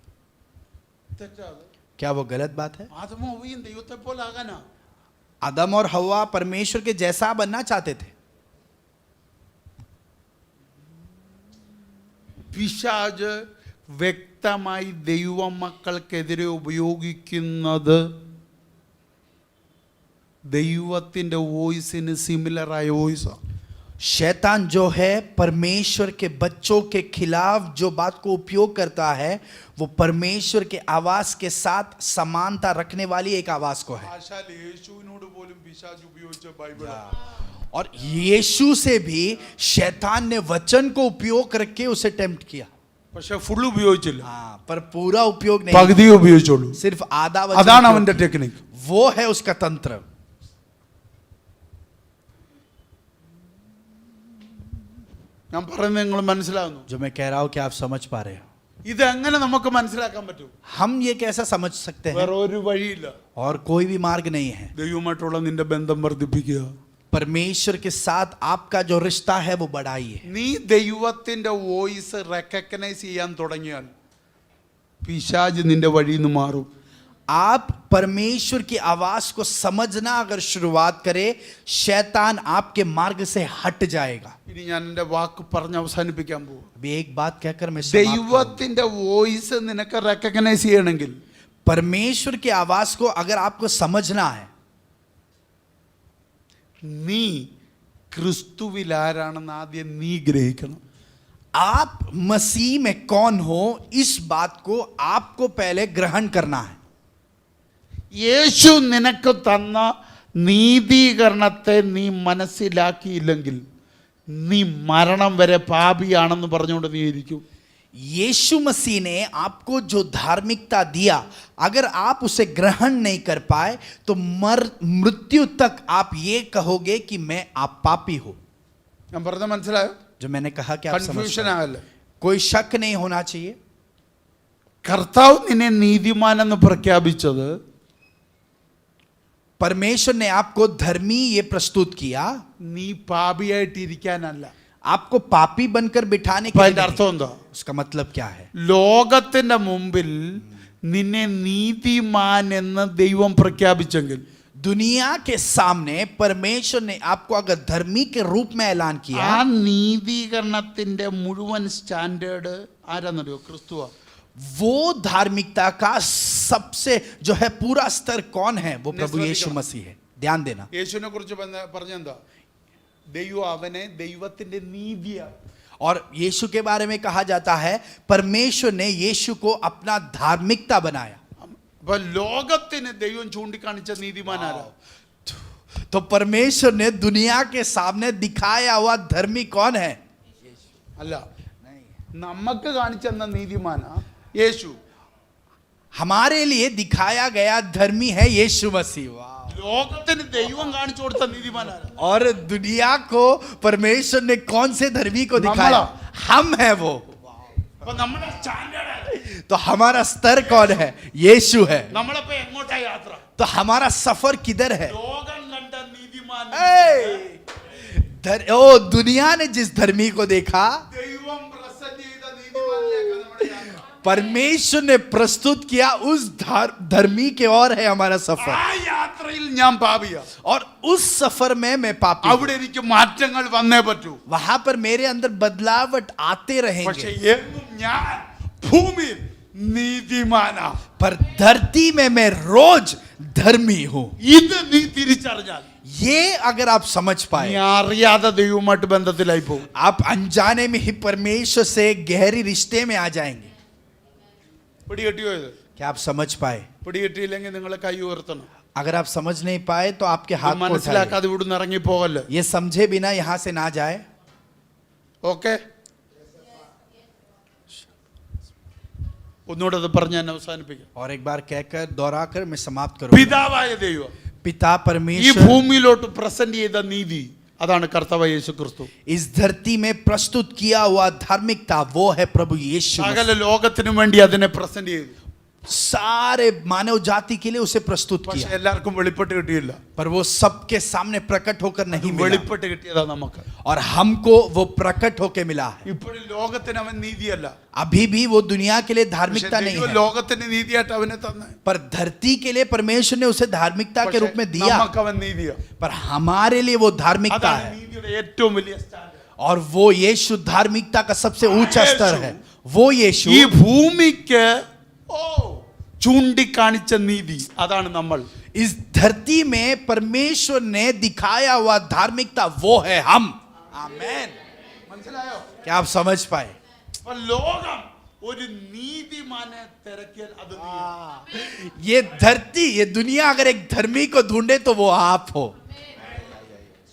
തെറ്റാണ്. क्या वो गलत बात है? ആദമും ഹവ്വയും ദൈവത്തെ പോലെ ആകാനാ. आदम और हवा परमेश्वर के जैसा बनना चाहते थे। പിശാച് വ്യക്തമായി ദൈവമക്കൾക്കെതിരെ ഉപയോഗിക്കുന്നത് ദൈവത്തിന്റെ വോയിസിന് സിമിലറായ വോയിസാണ്. शैतान जो है परमेश्वर के बच्चों के खिलाफ जो बात को उपयोग करता है, वो परमेश्वर के आवाज के साथ समानता रखने वाली एक आवाज को है। ആശാൽ യേശുവിനോട് പോലും പിശാച് ഉപയോഗിച്ച ബൈബിൾ. और यीशु से भी शैतान ने वचन को उपयोग करके उसे टेम्प्ट किया। പക്ഷെ ഫുൾ ഉപയോഗിച്ചില്ല, हाँ, पर पूरा उपयोग नहीं, പകുതി ഉപയോഗിച്ചോളൂ. सिर्फ आधा അതാണ് वचन അവന്റെ उपयोग। ടെക്നിക്. वो है उसका तंत्र। ഞാൻ പറയുന്നത് നിങ്ങൾ മനസ്സിലാവുന്നു? जो मैं कह रहा हूं कि आप समझ पा रहे हो। ഇതെങ്ങനെ നമുക്ക് മനസ്സിലാക്കാൻ പറ്റും? हम ये कैसा समझ सकते हैं? വേറെ ഒരു വഴിയില്ല. और कोई भी मार्ग नहीं है। ദൈവമായിട്ടുള്ള നിന്റെ ബന്ധം വർദ്ധിപ്പിക്കുക. परमेश्वर के साथ आपका जो रिश्ता है वो बढ़ाइए। നീ ദൈവത്തിന്റെ വോയിസ് റെക്കഗ്നൈസ് ചെയ്യാൻ തുടങ്ങിയാൽ പിശാച് നിന്റെ വഴിയിൽ നിന്ന് മാറും. आप परमेश्वर की आवाज को समझना अगर शुरुआत करें, शैतान आपके मार्ग से हट जाएगा। ഇനി ഞാൻ എൻ്റെ വാക്ക് പറഞ്ഞ് അവസാനിപ്പിക്കാൻ പോകും. अभी एक बात कहकर मैं समाप्त करूंगा। ദൈവത്തിന്റെ വോയിസ് നിനക്ക് റെക്കഗ്നൈസ് ചെയ്യണമെങ്കിൽ, परमेश्वर की आवाज को अगर आपको समझना है, നീ ക്രിസ്തുവിൽ ആരാണെന്ന് ആദ്യം നീ ഗ്രഹിക്കണം. आप मसीह में कौन हो, इस बात को आपको पहले ग्रहण करना है। യേശു നിനക്ക് തന്ന നീതീകരണത്തെ നീ മനസ്സിലാക്കിയില്ലെങ്കിൽ നീ മരണം വരെ പാപിയാണെന്ന് പറഞ്ഞുകൊണ്ട് നീ ഇരിക്കും. यीशु मसीह ने आपको जो धार्मिकता दिया, अगर आप उसे ग्रहण नहीं कर पाए तो मृत्यु तक आप ये कहोगे कि मैं आप पापी हो। ഞാൻ പറഞ്ഞ മനസ്സിലായോ? जो मैंने कहा कि आप समझ കൺഫ്യൂഷൻ पाए। ആകല്ലേ? कोई शक नहीं होना चाहिए। കർത്താവ് നിന്നെ നീതിമാനെന്ന് പ്രഖ്യാപിച്ചത് परमेश्वर ने आपको धर्मी ये प्रस्तुत किया, നീ പാപിയായിട്ടിരിക്കാനല്ല. आपको पापी बनकर बिठाने के അപ്പൊ लिए അതിന്റെ नहीं। അർത്ഥം എന്താ? उसका मतलब क्या है? ലോകത്തിന്റെ മുമ്പിൽ നിന്നെ നീതിമാൻ എന്ന് ദൈവം പ്രഖ്യാപിച്ചെങ്കിൽ, दुनिया के सामने परमेश्वर ने आपको अगर धर्मी के रूप में ऐलान किया, ആ നീതീകരണത്തിന്റെ മുഴുവൻ സ്റ്റാൻഡേർഡ് ആരാന്നറിയോ? ക്രിസ്തുവാ. वो धार्मिकता का सबसे जो है पूरा स्तर कौन है? वो प्रभु निस्वार्थी यीशु का। मसीह है। ध्यान देना। യേശുവിനെ കുറിച്ച് പറഞ്ഞെന്താ? ദൈവം അവനെ ദൈവത്തിന്റെ നീതിയാ. और यीशु के बारे में कहा जाता है परमेश्वर ने यीशु को अपना धार्मिकता बनाया। അപ്പൊ ലോകത്തിന് ദൈവം ചൂണ്ടിക്കാണിച്ച നീതിമാനാരാ? तो परमेश्वर ने दुनिया के सामने दिखाया हुआ धर्मी कौन है? അല്ല, നമുക്ക് കാണിച്ചെന്ന നീതിമാനാ യേശു. हमारे लिए दिखाया गया धर्मी है यीशु मसीह। वाह। ലോകത്തിന് ദൈവം കാണിച്ചു കൊടുത്ത നീതിമാനാരാ? और दुनिया को परमेश्वर ने कौन से धर्मी को दिखाया? हम है वो। അപ്പൊ നമ്മുടെ സ്റ്റാൻഡേർഡ്, तो हमारा स्तर कौन है? यीशु है। നമ്മളിപ്പോ എങ്ങോട്ടാ യാത്ര? तो हमारा सफर किधर है? ലോകം കണ്ട നീതിമാൻ, दुनिया ने जिस धर्मी को देखा, ദൈവം പ്രസന്റ് ചെയ്ത നീതിമാനിലേക്കാണ് നമ്മുടെ യാത്ര. परमेश्वर ने प्रस्तुत किया उस धर्मी के और है हमारा सफर, ആ യാത്രയിൽ ഞാൻ പാപിയാ. और उस सफर में मैं पापी हूं। അവിടെ എനിക്ക് മാറ്റങ്ങൾ വന്നേ പറ്റൂ. वहां पर मेरे अंदर बदलावट आते പക്ഷെ रहेंगे, എന്നും ഞാൻ ഭൂമിയിൽ നീതിമാനാ. पर धरती में मैं रोज धर्मी हूं। ഇത് നീ തിരിച്ചറിഞ്ഞാൽ ये अगर आप समझ നീ पाए, അറിയാതെ ദൈവവുമായിട്ട് ബന്ധത്തിലായി പോകും. आप अनजाने में ही परमेश्वर से गहरी रिश्ते में आ जाएंगे। പിടികെട്ടിയോ ഇത്? क्या आप समझ पाए? പിടികെട്ടിയില്ലെങ്കിൽ നിങ്ങൾ കൈ ഉയർത്തണം. अगर आप समझ नहीं पाए तो आपके हाथ को उठाइए। മനസ്സിലാക്കാതെ ഇവിടുന്ന് ഇറങ്ങി പോകല്ലേ. ये समझे बिना यहां से ना जाए। ഓക്കെ, ഒന്നുകൂടെ അത് പറഞ്ഞ് ഞാൻ അവസാനിപ്പിക്കാം. और एक बार कहकर दोहराकर मैं समाप्त करूंगा। പിതാവായ ദൈവം पिता ഈ परमेश्वर ഭൂമിയിലോട്ട് പ്രസന്റ് ചെയ്ത നീതി അതാണ് കർത്താവായ യേശു ക്രിസ്തു. इस धरती में प्रस्तुत किया हुआ धार्मिकता वो है प्रभु यीशु मसीह। സകല ലോകത്തിനു വേണ്ടി അതിനെ പ്രസന്റ് ചെയ്തു. सारे मानव जाति के लिए उसे प्रस्तुत പക്ഷെ किया, എല്ലാവർക്കും വെളിപ്പെട്ട് കിട്ടിയില്ല. पर वो सबके सामने प्रकट होकर नहीं मिला, വെളിപ്പെട്ട് കിട്ടിയതാ നമുക്ക്. और हमको वो प्रकट होकर मिला है। ഇപ്പോഴും ലോകത്തിന് അവൻ നീതിയല്ല. अभी भी वो दुनिया के लिए പക്ഷെ धार्मिकता नहीं ദൈവം है, ലോകത്തിന് നീതിയായിട്ട് അവനെ തന്നെ. पर धरती के लिए परमेश्वर ने उसे धार्मिकता के रूप में दिया, നമുക്ക് അവൻ നീതിയാ. पर हमारे लिए वो धार्मिकता അതാണ് है, നീതിയുടെ ഏറ്റവും വലിയ സ്റ്റാൻഡേർഡ്. और वो यीशु धार्मिकता का सबसे ऊंचा स्तर है। वो यीशु ഈ ഭൂമിക്ക് ചൂണ്ടിക്കാണിച്ച നീതി അതാണ് നമ്മൾ. इस धरती में परमेश्वर ने दिखाया हुआ धार्मिकता वो है हम। आमेन। മനസ്സിലായോ? क्या आप समझ पाए? അപ്പൊ ലോകം ഒരു നീതിമാനെ തിരക്കിയാൽ അത് നീയാ. ये धरती, ये दुनिया अगर एक धर्मी को ढूंढे तो वो आप हो।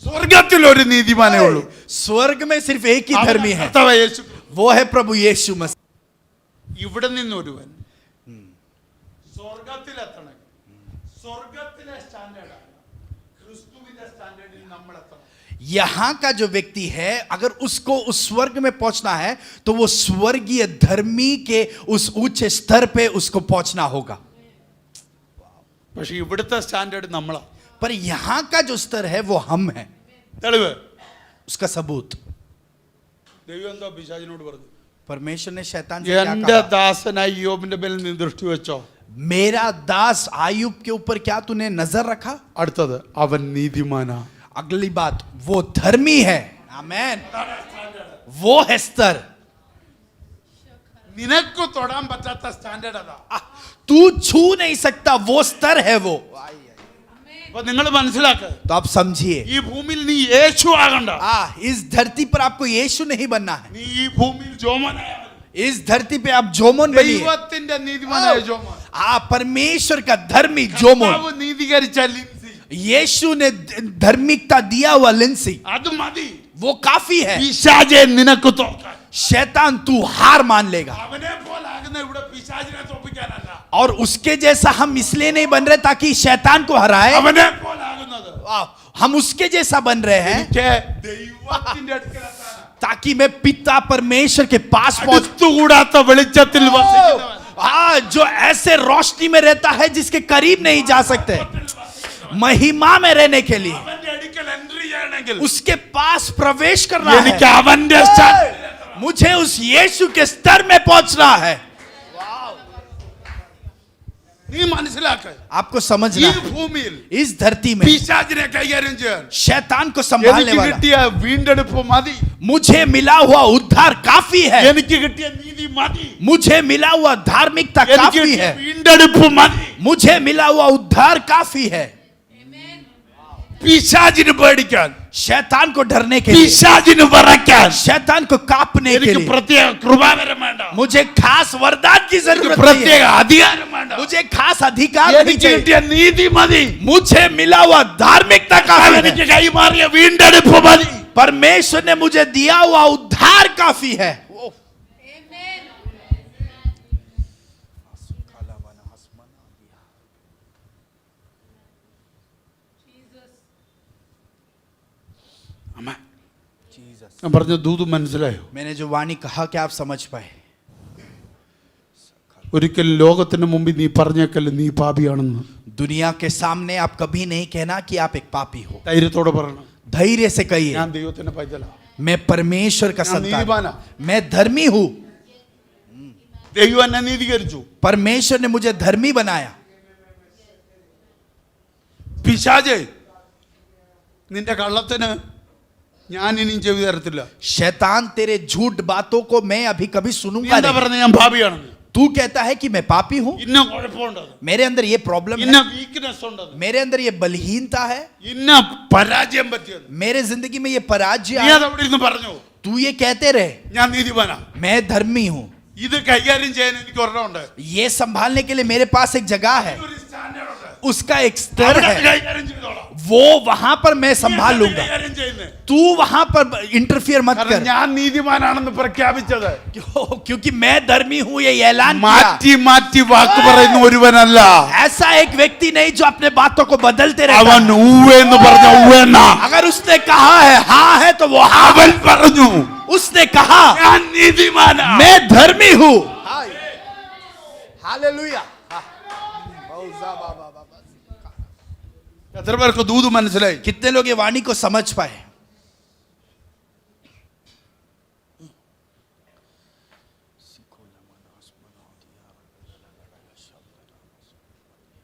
സ്വർഗത്തിൽ ഒരു നീതിമാനേ ഉള്ളൂ. स्वर्ग में सिर्फ एक ही धर्मी है, കർത്താവായ യേശു. वो है प्रभु यीशु मसीह। ഇവിടെ നിന്നൊരുവൻ സ്വർഗത്തിലെത്തണം. സ്വർഗത്തിലെ സ്റ്റാൻഡേർഡാണ് ക്രിസ്തുവിന്റെ സ്റ്റാൻഡേർഡിൽ നമ്മൾ എത്തണം. यहाँ का जो व्यक्ति है अगर उसको उस स्वर्ग में पहुंचना है तो वो स्वर्गीय धर्मी के उस ऊंचे स्तर पे उसको पहुंचना होगा। പക്ഷെ ഇവിടുത്തെ സ്റ്റാൻഡേർഡ് നമ്മളാ. पर यहाँ का जो स्तर है वो हम है। തെളിവ് उसका सबूत ദൈവം എന്താ പിശാചിനോട് പറഞ്ഞു? परमेश्वर ने शैतान से क्या എന്റെ कहा? ദാസനായ യോബിന്റെ മേൽ നീ ദൃഷ്ടി വെച്ചോ. मेरा दास आयुब के ऊपर क्या तूने नजर रखा? അടുത്തത് അവൻ നീതിമാനാ. अगली बात, वो धर्मी है। आमेन। वो है स्तर। നിനക്ക് തൊടാൻ പറ്റാത്ത സ്റ്റാൻഡേർഡ് അതാ. तू छू नहीं सकता, वो स्तर है वो। അപ്പൊ നിങ്ങൾ മനസ്സിലാക്ക, तो आप समझिए, ഈ ഭൂമിയിൽ നീ യേശു ആകണ്ട. इस धरती पर आपको यीशु नहीं बनना है। നീ ഈ ഭൂമിയിൽ ജോമനായ इस धरती पे आप जोमोन बनिए। ദൈവത്തിന്റെ നീതിമാനായ ജോമോൻ. परमेश्वर का धर्मी जोमोन। കർത്താവ് നീതീകരിച്ച ലിൻസി. यीशु ने धार्मिकता दिया हुआ लिंसी, അത് മതി. वो काफी है। പിശാചെ നിനക്ക് തോൽക്കാൻ. शैतान तू हार मान लेगा, അവനെ പോലാകുന്ന ഇവിടെ പിശാചിനെ തോൽപ്പിക്കാനല്ല. और उसके जैसा हम इसलिए नहीं बन रहे ताकि शैतान को हराए, അവനെ പോലാകുന്നത് हम उसके जैसा बन रहे हैं എനിക്ക് ദൈവത്തിന്റെ അടുക്കലെത്താനാ. ताकि मैं पिता परमेश्वर के पास पहुंच। അടുത്തുകൂടാത്ത വെളിച്ചത്തിൽ വസിക്കുന്നവൻ. जो ऐसे रोशनी में रहता है जिसके करीब नहीं जा सकते, महिमा में रहने के लिए അവന്റെ അടുക്കൽ എൻട്രി ചെയ്യണമെങ്കിൽ उसके पास प्रवेश करना എനിക്ക് है। അവന്റെ സ്റ്റാൻഡേർഡ്. मुझे उस यीशु के स्तर में पहुंचना है। നീ മനസ്സിലാക്ക, आपको ഈ समझना है, ഭൂമിയിൽ इस धरती में പിശാചിനെ കൈകാര്യം ചെയ്യാൻ शैतान को संभालने എനിക്ക് वाला കിട്ടിയ വീണ്ടെടുപ്പ് മതി. मुझे मिला हुआ उद्धार काफी है। എനിക്ക് കിട്ടിയ നീതി മതി. मुझे मिला हुआ धार्मिकता എനിക്ക് काफी കിട്ടിയ है। വീണ്ടെടുപ്പ് മതി. मुझे मिला हुआ उद्धार काफी है। പിശാചിന് പേടിക്കാൻ, शैतान को डरने के लिए, പിശാചിന് വിറയ്ക്കാൻ शैतान को कांपने के എനിക്ക് लिए പ്രത്യേക കൃപാവരം വേണ്ട. मुझे खास वरदान की എനിക്ക് जरूरत नहीं പ്രത്യേക है। അധികാരം വേണ്ട. मुझे खास अधिकार नहीं എനിക്ക് चाहिए। കിട്ടിയ നീതി മതി. मुझे मिला हुआ धार्मिकता काफी है। എനിക്ക് കൈമാറിയ വീണ്ടെടുപ്പ് മതി. परमेश्वर ने मुझे दिया हुआ उद्धार काफी है। ഞാൻ പറഞ്ഞ ദൂത് മനസ്സിലായോ? मैंने जो वाणी कहा क्या आप समझ पाए? ഒരിക്കലും ലോകത്തിന് മുമ്പിൽ നീ പറഞ്ഞേക്കല്ല നീ പാപിയാണെന്ന്. दुनिया के सामने आप कभी नहीं कहना कि आप एक पापी हो। ധൈര്യത്തോടെ പറയണം, धैर्य से कहिए, ഞാൻ ദൈവത്തിന്റെ പൈതലാ, मैं परमेश्वर का ഞാൻ संतान, നീതിമാനാ, मैं धर्मी हूं, ദൈവം എന്നെ നീതീകരിച്ചു. परमेश्वर ने मुझे धर्मी बनाया. പിശാചേ, നിന്റെ കള്ളത്തിന് ഞാൻ ഇനിയും ചെവി തരത്തില്ല. शैतान तेरे झूठ बातों को मैं अभी कभी നീ सुनूंगा എന്താ नहीं. പറഞ്ഞ ഞാൻ ഭാവിയാണെന്ന്? तू कहता है कि मैं पापी हूं, ഇന്ന കുഴപ്പമുണ്ടത്, मेरे अंदर ये प्रॉब्लम ഇന്ന है, വീക്ക്നെസ് ഉണ്ടത്, मेरे अंदर ये बलहीनता है, ഇന്ന പരാജയം പറ്റിയത്, मेरे जिंदगी में ये पराजय നീ आया. അത് അവിടെ ഇരുന്ന് പറഞ്ഞു. तू ये कहते रहे ഞാൻ നീതിമാനാ. मैं धर्मी हूं. ഇത് കൈകാര്യം ചെയ്യാൻ എനിക്ക് ഒരെണ്ണമുണ്ട്, ये संभालने के लिए मेरे पास एक जगह है, ഒരു സ്റ്റാൻഡേർഡ് ഉണ്ട്. उसका एक स्तर അവിടെ है, കൈകാര്യം ചെയ്തോളാം. वो वहां पर मैं संभाल നീ लूंगा. കൈകാര്യം ചെയ്യുന്നേ. तू वहां पर इंटरफियर मत കാരണം कर. ഞാൻ നീതിമാനാണെന്ന് പ്രഖ്യാപിച്ചത് क्योंकि मैं धर्मी हूं ये ऐलान किया. മാറ്റി മാറ്റി വാക്ക് പറയുന്ന ഒരുവനല്ല. ऐसा एक व्यक्ति नहीं जो अपने बातों को बदलते रहता അവൻ है. ഊവേ എന്ന് പറഞ്ഞ ഊവെന്ന अगर उसने कहा है हाँ है तो वो हाँ. അവൻ പറഞ്ഞു उसने कहा ഞാൻ നീതിമാനാ. मैं धर्मी हूं. हालेलुया. എത്ര പേർക്ക് ദൂത് മനസ്സിലായി? कितने लोग ये वाणी को समझ पाए?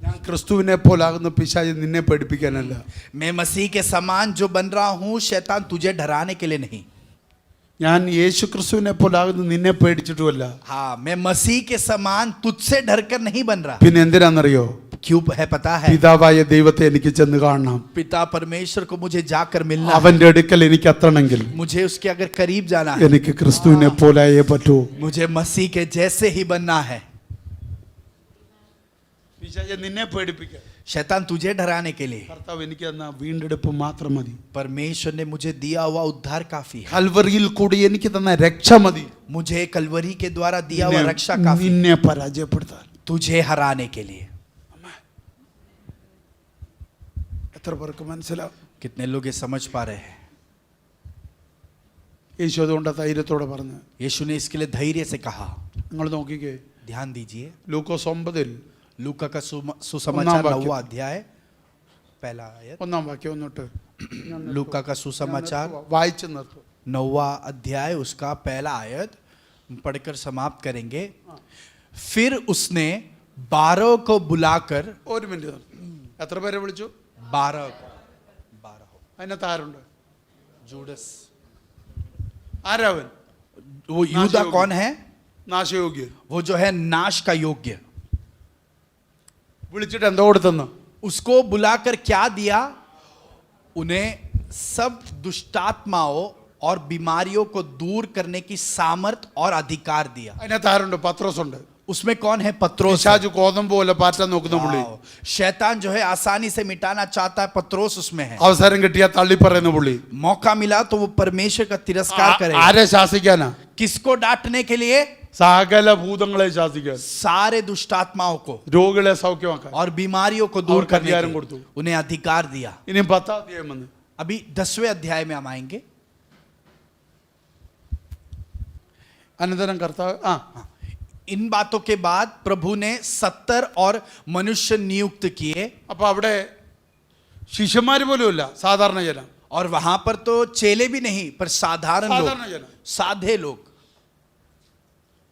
ഞാൻ ക്രിസ്തുവിനെ പോലാകുന്ന പിശാച് നിന്നെ പഠിപ്പിക്കാനല്ല. मैं मसीह के समान जो बन रहा हूं, शैतान तुझे डराने के लिए नहीं. ഞാൻ യേശു ക്രിസ്തുവിനെ പോലാകുന്ന നിന്നെ പേടിച്ചിട്ടുമല്ല. हाँ, मैं मसीह के समान तुझसे डरकर नहीं बन रहा. പിന്നെ എന്തിനാണെന്നറിയോ? क्यों है पता है? പിതാവായ ദൈവത്തെ എനിക്ക് ചെന്ന് കാണണം. पिता परमेश्वर को मुझे जाकर मिलना. അവന്റെ അടുക്കൽ എനിക്ക് എത്തണമെങ്കിൽ मुझे उसके अगर करीब जाना है, എനിക്ക് ക്രിസ്തുവിനെ പോലായേ പറ്റൂ. मुझे मसीह के जैसे ही बनना है. പിശാച് നിന്നെ പേടിപ്പിക്കാൻ शैतान तुझे डराने के लिए, കർത്താവ് എനിക്ക് തന്ന വീണ്ടെടുപ്പ് മാത്രം മതി. परमेश्वर ने मुझे दिया हुआ उद्धार काफी है. കൽവറിയിൽ കൂടി എനിക്ക് തന്ന രക്ഷ മതി. मुझे कलवरी के द्वारा दिया हुआ रक्षा काफी है, നിന്നെ പരാജയപ്പെടുത്താൻ. तुझे हराने के लिए. എത്ര പേർക്ക് മനസ്സിലാവും? कितने लोग ये समझ पा रहे हैं? യേശു അതുകൊണ്ട് ധൈര്യത്തോടെ പറഞ്ഞു. यीशु ने इसके लिए धैर्य से कहा. നിങ്ങൾ നോക്കിക്കേ, ध्यान दीजिए, ലൂക്കോസ് 9 लूका का सुसमाचार वाक्य। 9वां अध्याय पहला आयत. 1 വാക്യം ഒന്നിട്ട് लूका का सुसमाचार വായിച്ചു നിർത്തും. 9वां अध्याय उसका पहला आयत पढ़कर समाप्त करेंगे. फिर उसने 12 को बुलाकर, ഒരു മിനിറ്റ് നിർത്തും. എത്ര പേരെ വിളിച്ചു? 12 അതിനകത്ത് ആരുണ്ട്? जूडस. ആരാവൻ? वो यूदा नाशयोग्य। कौन है? നാശയോഗ്യൻ. वो जो है नाश का योग्य. വിളിച്ചിട്ട് എന്തോ കൊടുത്തെന്ന്? उसको बुलाकर क्या दिया? उन्हें सब दुष्टात्माओं और बीमारियों को दूर करने की सामर्थ और अधिकार दिया. അതിനകത്ത് ആരുണ്ട്? പത്രോസ് ഉണ്ട്. उसमें कौन है? पत्रोस. പിശാച് കോതമ്പ് പോലെ പാറ്റാൻ നോക്കുന്ന പുള്ളി. वाओ। शैतान जो है आसानी से मिटाना चाहता है, पत्रोस उसमें है. അവസരം കിട്ടിയാൽ തള്ളി പറയുന്ന പുള്ളി. मौका मिला तो वो परमेश्वर का तिरस्कार करेगा. ആരെ ശാസിക്കാനാ? किसको डांटने के लिए? സകല ഭൂതങ്ങളെ ശാസിക്കാൻ, सारे दुष्टात्माओं को രോഗികളെ സൗഖ്യമാക്കാൻ. और बीमारियों को दूर और करने के अधिकार लिए കൊടുത്തു. उन्हें अधिकार दिया. ഇനിയും 10 അധ്യായം വന്ന് अभी 10वें अध्याय में हम आएंगे. അനന്തരം കർത്താവ് इन बातों के बाद प्रभु ने 70 और मनुष्य नियुक्त किए. അപ്പൊ അവിടെ ശിഷ്യന്മാര് പോലുമില്ല, സാധാരണ ജനം. और वहां पर तो चेले भी नहीं, पर साधारण സാധാരണ लोग, ജനം. साधे लोग,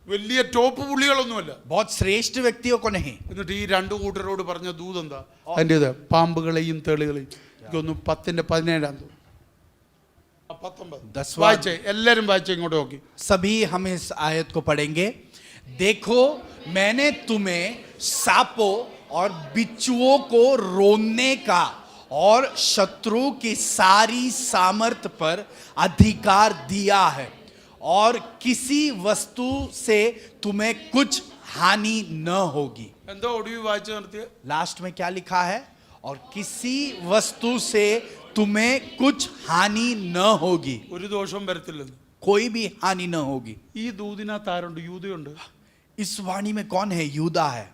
വലിയ ടോപ്പ് പുള്ളികളൊന്നുമല്ല. बहुत श्रेष्ठ व्यक्तियों को नहीं. എന്നിട്ട് ഈ രണ്ടു കൂട്ടരോട് പറഞ്ഞ ദൂതെന്താ? അതിൻ്റെത് പാമ്പുകളെയും തേളുകളെയും. എനിക്കൊന്ന് 10:17 10वां വായിച്ചേ, എല്ലാരും വായിച്ചേ, ഇങ്ങോട്ട് നോക്കി. सभी हम इस आयत को पढ़ेंगे. देखो मैंने तुम्हें सांपों और बिच्छुओं को रोनने का और शत्रु की सारी सामर्थ पर अधिकार दिया है, और किसी वस्तु से तुम्हें कुछ हानि न होगी. എന്തോ ഒടുവി വായിച്ചു നിർത്തിയ? लास्ट में क्या लिखा है? और किसी वस्तु से तुम्हें कुछ हानि न होगी. ഒരു ദോഷവും വരത്തില്ലെന്ന്. कोई भी हानि न होगी. ഈ ദൂതിനകത്ത് ആരുണ്ട്? യൂദയുണ്ട്. इस वाणी में कौन है? यूदा है.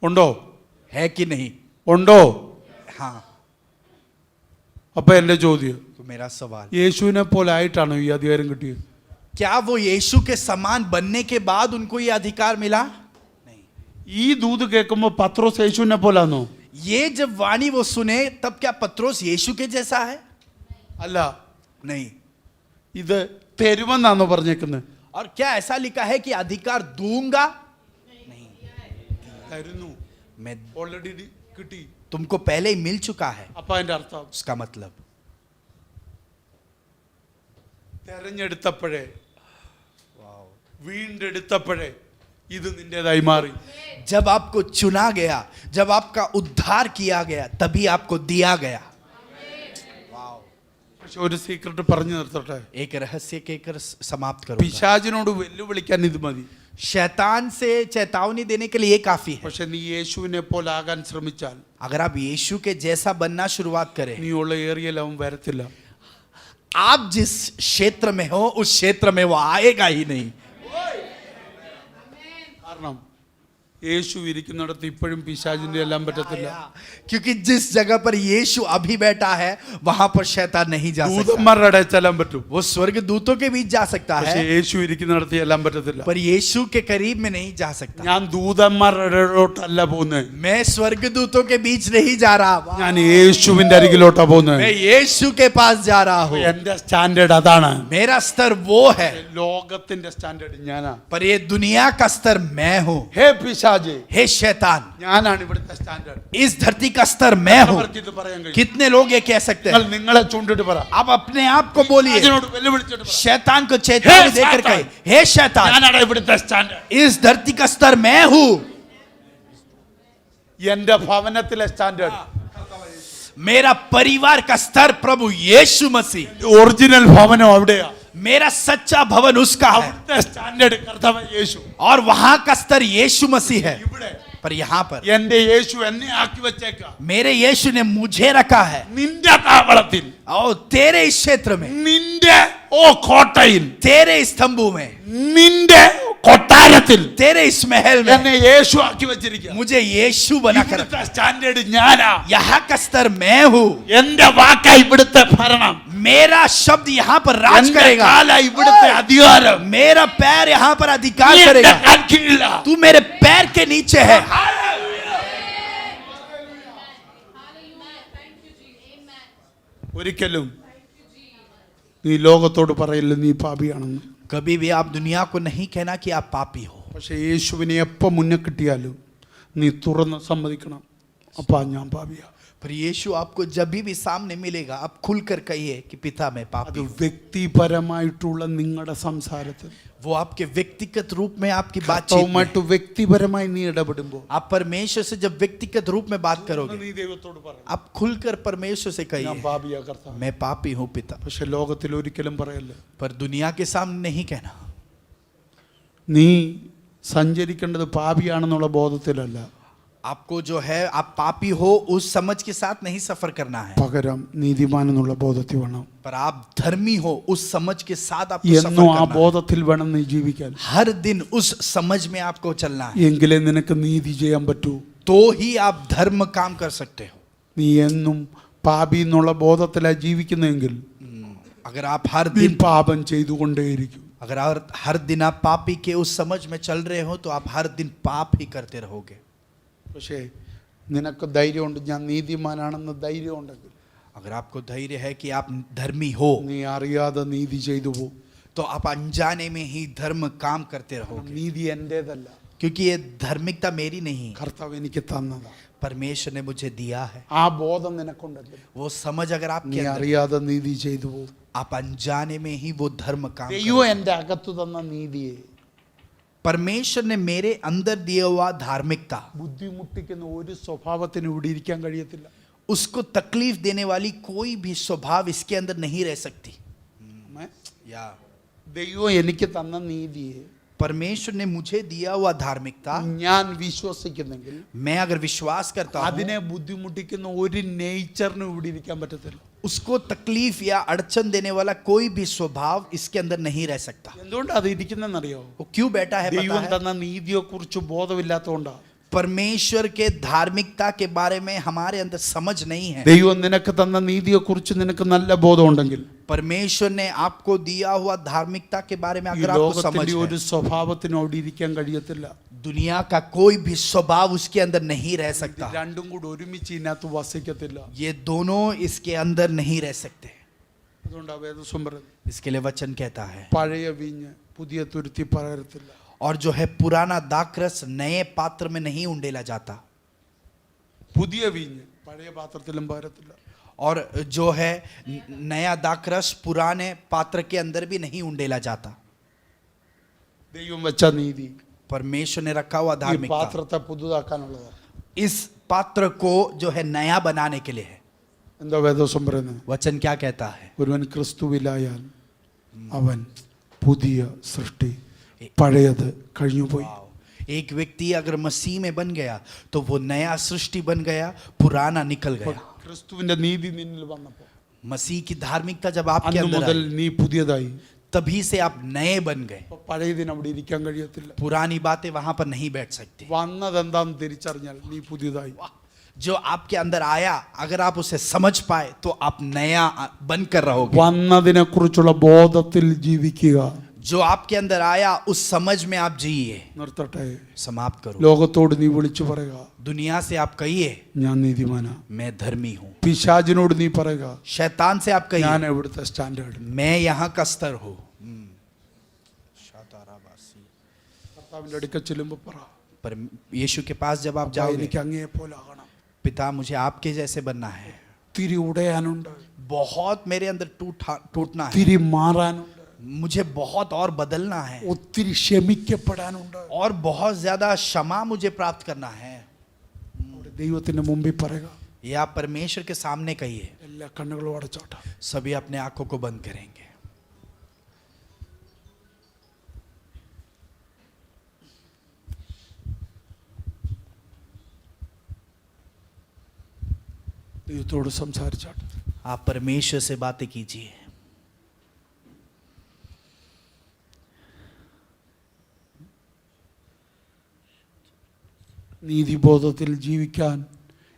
ഉണ്ടോ? है कि नहीं? ഉണ്ടോ? हाँ. അപ്പൊ എന്റെ ചോദ്യം, तो मेरा सवाल, യേശുവിനെ പോലെ ആയിട്ടാണോ ഈ അധികാരം കിട്ടിയത്? क्या वो यीशु के समान बनने के बाद उनको ये अधिकार मिला? नहीं. ഈ ദൂത് കേൾക്കുമ്പോ പത്രോസ് യേശുവിനെ പോലാന്നോ? ये जब वाणी वो सुने तब क्या पत्रोस यीशु के जैसा है? അല്ല, नहीं। ഇത് തരുമെന്നാണോ പറഞ്ഞേക്കുന്നത്? और क्या ऐसा लिखा है कि अधिकार दूंगा? തരുന്നു, मैं ഓൾറെഡി കിട്ടി. तुमको पहले ही मिल चुका है। അപ്പൊ അതിന്റെ അർത്ഥം उसका मतलब തെരഞ്ഞെടുത്തപ്പോഴേ, വീണ്ടെടുത്തപ്പോഴേ ഇത് നിന്റേതായി മാറി. जब आपको चुना गया, जब आपका उद्धार किया गया, तभी आपको दिया गया। പക്ഷെ ഒരു സീക്രട്ട് പറഞ്ഞു നിർത്തട്ടെ. एक रहस्य कहकर समाप्त करूंगा। പിശാചിനോട് വെല്ലുവിളിക്കാൻ ഇത് മതി. शैतान से चेतावनी देने के लिए ये काफी है। പക്ഷെ നീ യേശുവിനെ പോലെ ആകാൻ ശ്രമിച്ചാൽ, अगर आप यीशु के जैसा बनना शुरुआत करें, നീ ഉള്ള ഏരിയയിൽ അവൻ വരത്തില്ല. आप जिस क्षेत्र में हो उस क्षेत्र में वो आएगा ही नहीं। കാരണം യേശു ഇരിക്കുന്നിടത്ത് ഇപ്പോഴും പിശാചിന്റെ എല്ലാം പറ്റത്തില്ല. क्योंकि जिस जगह पर यीशु अभी बैठा है वहां पर शैतान नहीं जा सकता। ദൂതന്മാരുടെ ഇടയിൽ ചെല്ലാൻ പറ്റും, वो स्वर्ग दूतों के बीच जा सकता പക്ഷെ है, യേശു ഇരിക്കുന്നിടത്ത് എല്ലാം പറ്റത്തില്ല. पर यीशु के करीब में नहीं जा सकता। ഞാൻ ദൂതന്മാരുടെ ഇടയിലോട്ടല്ല പോകുന്നത്, मैं स्वर्ग दूतों के बीच नहीं जा रहा, ഞാൻ യേശുവിന്റെ അരികിലോട്ടാ പോകുന്നത്. मैं यीशु के पास जा रहा हूँ। എന്റെ സ്റ്റാൻഡേർഡ് അതാണ്. मेरा स्तर वो है, ലോകത്തിന്റെ സ്റ്റാൻഡേർഡ് ഞാനാ. पर ये दुनिया का स्तर मैं हूँ। ഹേ പിശാച്, हे शैतान, ഞാനാണ് ഇവിടുത്തെ സ്റ്റാൻഡേർഡ്. इस धरती का स्तर मैं हूँ। അവർക്ക് ഇത് പറയാൻ കഴിയും. कितने लोग ये कह सकते हैं? നിങ്ങളെ ചൂണ്ടിട്ട് പറ, आप अपने आप को बोलिए, അതിനോട് വെല്ലുവിളിച്ചിട്ട് പറ, शैतान को चेतावनी देकर कहे, हे शैतान, ഞാനാണ് ഇവിടുത്തെ സ്റ്റാൻഡേർഡ്. इस धरती का स्तर मैं हूँ। എന്റെ ഭവനത്തിലെ സ്റ്റാൻഡേർഡ്, मेरा परिवार का स्तर प्रभु यीशु मसीह, ഒറിജിനൽ ഭവനം അവിടെയാ. मेरा सच्चा भवन उसका है, അവിടുത്തെ സ്റ്റാൻഡേർഡ് കർത്താവ് യേശു. और वहां का स्तर यीशु मसीह है। ഇവിടെ पर यहाँ पर എന്റെ യേശു എന്നെ ആക്കി വെച്ചേക്ക. मेरे यीशु ने मुझे रखा है, നിന്റെ താവളത്തിൽ, और तेरे इस क्षेत्र में, നിന്റെ കോട്ടയിൽ, तेरे इस तंबू में, നിന്റെ കൊട്ടാരത്തിൽ तेरे इस महल में എന്നെ യേശു ആക്കി വെച്ചിരിക്കുക. मुझे यीशु बना कर ഇവിടുത്തെ സ്റ്റാൻഡേർഡ് ഞാനാ. यहाँ का स्तर मैं हूँ। എന്റെ വാക്കാ ഇവിടുത്തെ ഭരണം, मेरा शब्द यहाँ पर राज എന്റെ करेगा, കാലാ ഇവിടുത്തെ അധികാരം. मेरा पैर यहाँ पर अधिकार നീ എന്റെ करेगा। കാൽ കീഴിലാ. तू मेरे पैर के नीचे है। ഒരിക്കലും നീ ലോകത്തോട് പറയില്ല നീ പാപിയാണെന്ന്. कभी भी आप दुनिया को नहीं कहना कि आप पापी हो, പക്ഷെ യേശുവിനെ എപ്പോൾ മുന്നേ കിട്ടിയാലും നീ തുറന്ന് സമ്മതിക്കണം, അപ്പാ ഞാൻ പാപിയാ. पर यीशु आपको जब भी सामने मिलेगा आप खुलकर कहिए कि पिता मैं അത് पापी हूं। വ്യക്തിപരമായിട്ടുള്ള നിങ്ങളുടെ സംസാരത്തിൽ, वो आपके व्यक्तिगत रूप में आपकी बातचीत में, കർത്താവുമായിട്ട് വ്യക്തിപരമായി നീ ഇടപെടുമ്പോൾ आप परमेश्वर से जब व्यक्तिगत रूप में बात करोगे, നീ ദൈവത്തോട് പറയണം, आप खुलकर परमेश्वर से ഞാൻ कहिए പാപിയാ കർത്താവ്. मैं पापी हूं पिता। പക്ഷെ ലോകത്തിൽ ഒരിക്കലും പറയല്ല. पर दुनिया के सामने नहीं कहना। നീ സഞ്ചരിക്കേണ്ടത് പാപിയാണെന്നുള്ള ബോധത്തിലല്ല, आपको जो है आप पापी हो उस समझ के साथ नहीं सफर करना है, പകരം നീതിമാൻ എന്നുള്ള ബോധത്തിൽ വേണം. पर आप धर्मी हो उस समझ के साथ आपको എന്നും सफर ആ करना है। ബോധത്തിൽ വേണം നീ ജീവിക്കാൻ. हर दिन उस समझ में आपको चलना है, എങ്കിലേ നിനക്ക് നീതി ചെയ്യാൻ പറ്റൂ. तो ही आप धर्म काम कर सकते हो। നീ എന്നും പാപി എന്നുള്ള ബോധത്തിലാ ജീവിക്കുന്നെങ്കിൽ अगर आप हर നീ दिन പാപം ചെയ്തുകൊണ്ടേയിരിക്കും. अगर हर दिन आप पापी के उस समझ में चल रहे हो तो आप हर दिन पाप ही करते रहोगे। പക്ഷേ നിനക്ക് ധൈര്യമുണ്ട്, ഞാൻ നീതിമാനാണെന്ന് ധൈര്യമുണ്ടെങ്കിൽ अगर आपको धैर्य है कि आप धर्मी हो നീ അറിയാതെ നീതി ചെയ്തു പോകും. तो आप अनजाने में ही धर्म काम करते रहोगे, നീതി എന്റേതല്ല, क्योंकि ये धार्मिकता मेरी नहीं है, കർത്താവ് എനിക്ക് തന്നതാ. परमेश्वर ने मुझे दिया है। ആ ബോധം നിനക്കുണ്ടല്ലോ, वो समझ अगर നീ आपके अंदर, അറിയാതെ നീതി ചെയ്തു പോകും. आप अनजाने में ही वो धर्म काम ദൈവം എൻ്റെ അകത്തു തന്ന നീതിയെ परमेश्वर ने मेरे अंदर दिया हुआ धार्मिकता, ബുദ്ധിമുട്ടിക്കുന്ന ഒരു സ്വഭാവത്തിന് ഇവിടെ ഇരിക്കാൻ കഴിയത്തില്ല. उसको तकलीफ देने वाली कोई भी स्वभाव इसके अंदर नहीं रह सकती। या ദൈവം എനിക്ക് തന്ന നീതിയെ परमेश्वर ने मुझे दिया हुआ धार्मिकता, ഞാൻ വിശ്വസിക്കുന്നെങ്കിൽ मैं अगर विश्वास करता हूं, അതിനെ ബുദ്ധിമുട്ടിക്കുന്ന ഒരു നേച്ചറിനും ഇവിടെ ഇരിക്കാൻ പറ്റത്തില്ല. उसको तकलीफ या अड़चन देने वाला कोई भी स्वभाव इसके अंदर नहीं रह सकता। എന്തുകൊണ്ട് അത് ഇരിക്കുന്നെന്നറിയോ? वो क्यों बैठा है पता ദൈവം है? തന്ന നീതിയെ കുറിച്ച് ബോധമില്ലാത്തതുകൊണ്ടാണ്. परमेश्वर के धार्मिकता के बारे में हमारे अंदर समझ नहीं है। ദൈവം നിനക്ക് തന്ന നീതിയെ കുറിച്ച് നിനക്ക് നല്ല ബോധമുണ്ടെങ്കിൽ परमेश्वर ने आपको दिया हुआ धार्मिकता के बारे में ഈ अगर आपको समझ ലോകത്തിന്റെ है, ഒരു സ്വഭാവത്തിനും അവിടെ ഇരിക്കാൻ കഴിയത്തില്ല. दुनिया का कोई भी स्वभाव उसके अंदर नहीं रह ഇത് सकता. രണ്ടും കൂടി ഒരുമിച്ച് ഇതിനകത്ത് വസിക്കത്തില്ല. ये दोनों इसके अंदर नहीं रह सकते. അതുകൊണ്ടാണ് വേദപുസ്തകം പറയുന്നത് इसके लिए वचन कहता है, പഴയ വീഞ്ഞ് പുതിയ തുരുത്തി പകരത്തില്ല. और जो है पुराना दाखरस नए पात्र में नहीं उंडेला जाता. പുതിയ വീഞ്ഞ് പഴയ പാത്രത്തിലും പകരത്തില്ല. और जो है नया दाखरस पुराने पात्र के अंदर भी नहीं उंडेला जाता. ദൈവം വെച്ച നീതി परमेश्वर ने रखा हुआ ഈ धार्मिकता പാത്രത്തെ പുതുതാക്കാനുള്ളതാണ്. इस पात्र को जो है नया बनाने के लिए है. എന്താ വേദപുസ്തകം പറയുന്നത്? वचन क्या कहता है? ഒരുവൻ ക്രിസ്തുവിലായാൽ അവൻ പുതിയ സൃഷ്ടി, പഴയത് കഴിഞ്ഞുപോയി. एक व्यक्ति अगर मसीह में बन गया तो वो नया सृष्टि बन गया, पुराना निकल गया. ക്രിസ്തുവിന്റെ നീതി നിന്നിൽ വന്നപ്പോൾ मसीह की धार्मिकता जब आपके അന്ന് अंदर മുതൽ आई, നീ പുതിയതായി. तभी से आप नए बन गए. അപ്പൊ പഴയതിന് അവിടെ ഇരിക്കാൻ കഴിയത്തില്ല. पुरानी बातें वहां पर नहीं बैठ सकती. വന്നതെന്താന്ന് തിരിച്ചറിഞ്ഞാൽ നീ പുതിയതായി. जो आपके अंदर आया, अगर आप उसे समझ पाए तो आप नया बनकर रहोगे. വന്നതിനെ കുറിച്ചുള്ള ബോധത്തിൽ ജീവിക്കുക. जो आपके अंदर आया उस समझ में आप जिए. നിർത്തട്ടെ. समाप्त करो. ലോകത്തോട് നീ വിളിച്ചു പറയുക, दुनिया से आप कहिए, ഞാൻ നീതിമാനാ. मैं धर्मी हूँ. പിശാചിനോട് നീ പറയുക, शैतान से आप ഞാൻ कहिए, എവിടുത്തെ സ്റ്റാൻഡേർഡ്. मैं यहाँ का स्तर हूँ. കർത്താവിന്റെ അടുക്കൽ ചെല്ലുമ്പോൾ പറ, पर यीशु के पास जब आप "അപ്പാ, जाओगे, എനിക്ക് അങ്ങയെ പോലെ ആകണം. पिता मुझे आपके जैसे बनना है. ഒത്തിരി ഉടയാനുണ്ട്, बहुत मेरे अंदर टूटना है. ഒത്തിരി മാറാനുണ്ട്, मुझे बहुत और बदलना है. ഒത്തിരി ക്ഷമിക്കപ്പെടാനുണ്ട്." और बहुत ज्यादा क्षमा मुझे प्राप्त करना है. അവിടെ ദൈവത്തിന്റെ മുമ്പിൽ പറയുക. ये आप परमेश्वर के सामने कहिए. എല്ലാ കണ്ണുകളും അടച്ചോട്ടെ. सभी अपने आंखों को बंद करेंगे. ദൈവത്തോട് സംസാരിച്ചോട്ടെ. आप परमेश्वर से बातें कीजिए. നീതിബോധത്തിൽ ജീവിക്കാൻ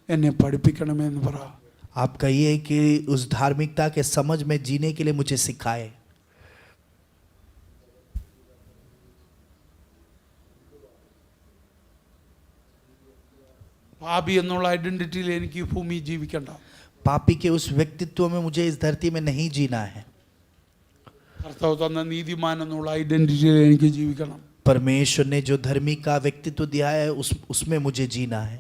എന്നെ പഠിപ്പിക്കണമെന്ന് പറ. आप कहिए कि उस धार्मिकता के समझ में जीने के लिए मुझे सिखाए. പാപി എന്നുള്ള ഐഡന്റിറ്റിയിൽ എനിക്ക് ഈ ഭൂമി ജീവിക്കണ്ട. पापी के उस व्यक्तित्व में मुझे इस धरती में नहीं जीना है. കർത്താവ് തന്ന നീതിമാൻ എന്നുള്ള ഐഡന്റിറ്റിയിൽ എനിക്ക് ജീവിക്കണം. परमेश्वर ने जो धर्मी का व्यक्तित्व दिया है उसमें मुझे जीना है.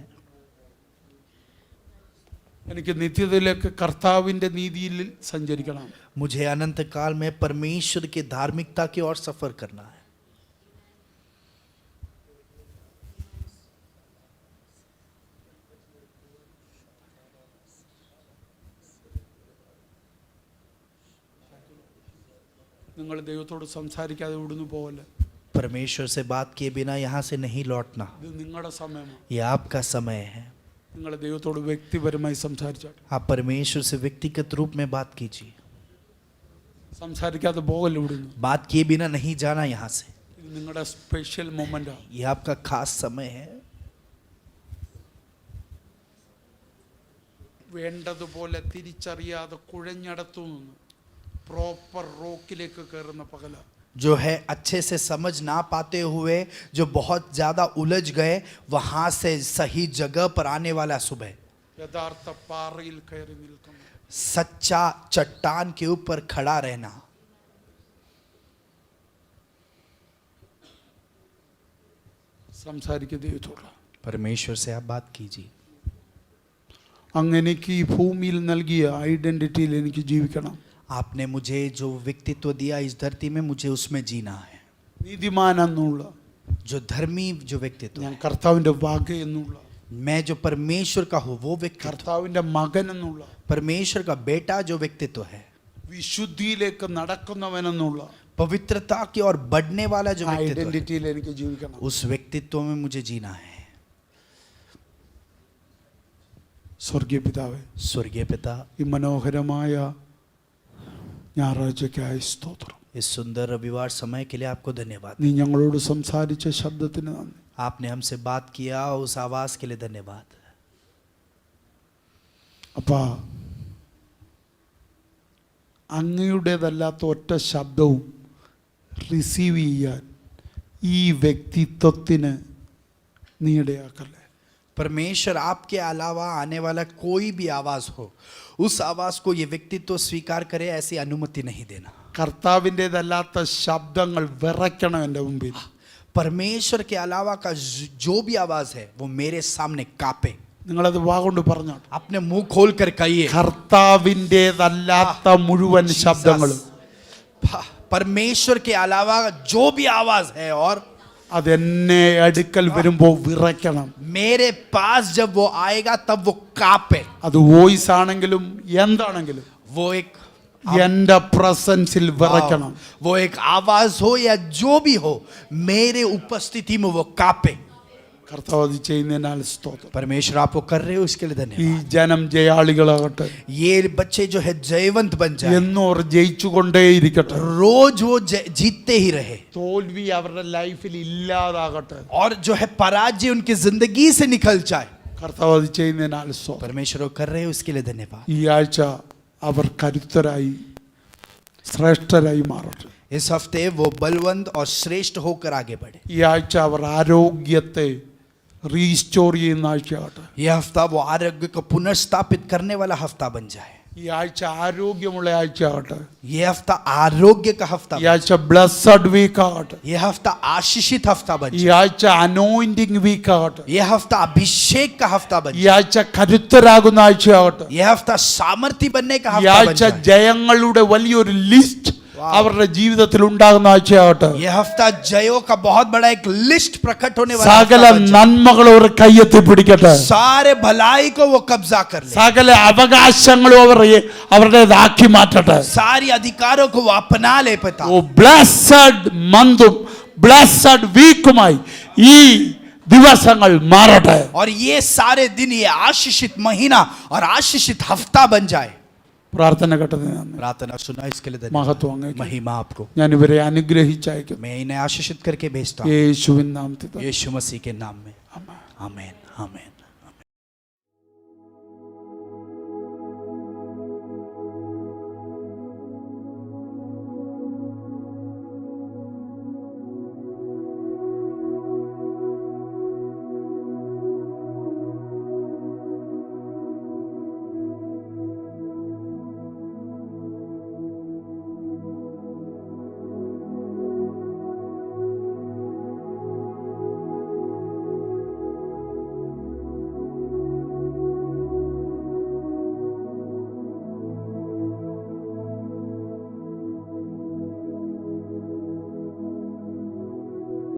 എനിക്ക് നിത്യതയിലേക്ക് കർത്താവിന്റെ നീതിയിൽ സഞ്ചരിക്കണം. मुझे अनंत काल में परमेश्वर की धार्मिकता की ओर सफर करना है. നിങ്ങൾ ദൈവത്തോട് സംസാരിക്കാതെ ഇവിടുന്ന് പോകല്ലേ. परमेश्वर से बात किए बिना यहाँ से नहीं लौटना. ഇത് നിങ്ങളുടെ സമയമാണ്. ये आपका समय है. നിങ്ങൾ ദൈവത്തോട് വ്യക്തിപരമായി സംസാരിച്ചോട്ടെ. आप परमेश्वर से व्यक्तिगत रूप में बात कीजिए. സംസാരിക്കാതെ പോകല്ലേ ഇവിടുന്ന്. बात किए बिना नहीं जाना यहाँ से. ഇത് നിങ്ങളുടെ സ്പെഷ്യൽ മൊമെന്റാണ്. ये आपका खास समय है. വേണ്ടതുപോലെ തിരിച്ചറിയാതെ കുഴഞ്ഞടത്തു നിന്ന് പ്രോപ്പർ റോക്കിലേക്ക് കയറുന്ന പകല. जो है अच्छे से समझ ना पाते हुए जो बहुत ज़्यादा उलझ गए, वहाँ से सही जगह पर आने वाला सुबह. യഥാർത്ഥ പാറയിൽ കയറി നിൽക്കുന്നു. सच्चा चट्टान के ऊपर खड़ा रहना. സംസാരിക്കുക ദൈവത്തോട്. परमेश्वर से आप बात कीजिए. അങ്ങനെക്ക് ഈ ഭൂമിയിൽ നൽകിയ ഐഡന്റിറ്റിയിൽ എനിക്ക് ജീവിക്കണം. आपने मुझे जो व्यक्तित्व दिया इस धरती में, मुझे उसमें जीना है. നീതിമാൻ എന്നുള്ള, जो धर्मी जो व्यक्तित्व ഞാൻ है, കർത്താവിന്റെ വക എന്നുള്ള, मैं जो परमेश्वर का हूँ वो व्यक्तित्व, കർത്താവിന്റെ മകൻ എന്നുള്ള, परमेश्वर का बेटा जो व्यक्तित्व है, വിശുദ്ധിയിലേക്ക് നടക്കുന്നവനെന്നുള്ള पवित्रता की ओर बढ़ने वाला जो व्यक्तित्व है, ഐഡന്റിറ്റിയിൽ എനിക്ക് ജീവിക്കണം. उस व्यक्तित्व में मुझे जीना है. സ്വർഗീയ പിതാവേ, स्वर्गीय पिता, ഈ മനോഹരമായ ഞായറാഴ്ചയ്ക്കായി സ്തോത്രം. इस सुंदर रविवार समय के लिए आपको धन्यवाद. നീ ഞങ്ങളോട് സംസാരിച്ച ശബ്ദത്തിന് നന്ദി. आपने हमसे बात किया, उस आवाज के लिए धन्यवाद. അപ്പാ, അങ്ങയുടേതല്ലാത്ത ഒറ്റ ശബ്ദവും റിസീവ് ചെയ്യാൻ ഈ വ്യക്തിത്വത്തിന് നീ ഇടയാക്കല്ലേ. परमेश्वर आपके अलावा आने वाला कोई भी आवाज हो, उस आवाज को ये व्यक्तित्व स्वीकार करे, ऐसी अनुमति नहीं देना. കർത്താവിൻ്റെതല്ലാത്ത ശബ്ദങ്ങൾ വിറയ്ക്കണം എൻ്റെ മുമ്പിൽ. परमेश्वर के अलावा का जो भी आवाज है वो मेरे सामने कांपे. നിങ്ങളത് വാഗൊണ്ട് പറഞ്ഞോ. अपने मुंह खोल कर कहिए, കർത്താവിൻ്റെതല്ലാത്ത മുഴുവൻ ശബ്ദങ്ങളും परमेश्वर के अलावा जो भी आवाज है और അതെന്നെ അടുക്കൽ വരുമ്പോൾ വിറയ്ക്കണം. मेरे पास जब वो आएगा तब वो कांपे. അത് വോയിസ് ആണെങ്കിലും എന്താണെങ്കിലും वो एक എന്റെ പ്രസൻസിൽ വിറയ്ക്കണം. वो एक आवाज हो या जो भी हो, मेरे उपस्थिति में वो कांपे. കർത്താവ് അത് ചെയ്യുന്നതിനാൽ സ്തോത്രം. परमेश्वर आपको कर रहे हो इसके लिए ഈ धन्यवाद. ജനം ജയാളികളാകട്ടെ. ये बच्चे जो है जयवंत बन जाए, എന്നും അവർ ജയിച്ചുകൊണ്ടേയിരിക്കട്ടെ. रोज वो जीतते ही रहे, തോൽവി അവരുടെ ലൈഫിൽ ഇല്ലാതാകട്ടെ. और जो है पराजय उनकी जिंदगी से निकल जाए. കർത്താവ് അത് ചെയ്യുന്നതിനാൽ സ്തോത്രം. परमेश्वर वो कर रहे हो इसके लिए धन्यवाद. ഈ ആഴ്ച അവർ കരുത്തരായി ശ്രേഷ്ഠരായി മാറട്ടെ. इस हफ्ते वो बलवंत और श्रेष्ठ होकर आगे बढ़े. ഈ ആഴ്ച അവർ ആരോഗ്യത്തെ റീസ്റ്റോർ ചെയ്യുന്ന ആഴ്ചയാകട്ടെ. ये हफ्ता वो आरोग्य को पुनर्स्थापित करने वाला हफ्ता बन जाए. ഈ ആഴ്ച ആരോഗ്യമുള്ള ആഴ്ചയാകട്ടെ. ये हफ्ता आरोग्य का हफ्ता ഈ ആഴ്ച ബ്ലെസ്സഡ് വീക്ക് ആകട്ടെ. ये हफ्ता आशीषित हफ्ता बन ഈ जाए. ആഴ്ച അനോയിന്റിംഗ് വീക്ക് ആകട്ടെ. ये हफ्ता अभिषेक का हफ्ता बन ഈ जाए. ആഴ്ച കരുത്തരാകുന്ന ആഴ്ചയാകട്ടെ. ये हफ्ता सामर्थ्य बनने का ഈ हफ्ता बन ആഴ്ച जाए. ജയങ്ങളുടെ വലിയൊരു ലിസ്റ്റ് അവരുടെ ജീവിതത്തിൽ ഉണ്ടാകുന്ന ആഴ്ചയാകട്ടെ. ये हफ्ता जयों का बहुत बड़ा एक लिस्ट प्रकट होने वाला സകല हफ्ता बन जाए. നന്മകളും അവർ കയ്യെത്തി പിടിക്കട്ടെ. सारे भलाई को वो कब्जा कर ले. സകല അവകാശങ്ങളും അവർ അവരുടേതാക്കി മാറ്റട്ടെ. सारी अधिकारों को वो अपना ले. पिता, ഓ ബ്ലെസ്സഡ് മന്തും ബ്ലെസ്സഡ് വീക്കുമായി ഈ ദിവസങ്ങൾ മാറട്ടെ. और ये सारे दिन ये आशीषित महीना और आशीषित हफ्ता बन जाए. പ്രാർത്ഥന കേട്ടതിന് നന്ദി. प्रार्थना सुना इसके लिए धन्यवाद. മഹത്വം അങ്ങേക്ക്. महिमा आपको. ഞാൻ ഇവരെ അനുഗ്രഹിച്ചയക്കും मैं इन्हें आशीषित करके भेजता हूँ യേശുവിൻ നാമത്തിൽ. यीशु मसीह के नाम में. ആമേൻ. आमीन. आमीन.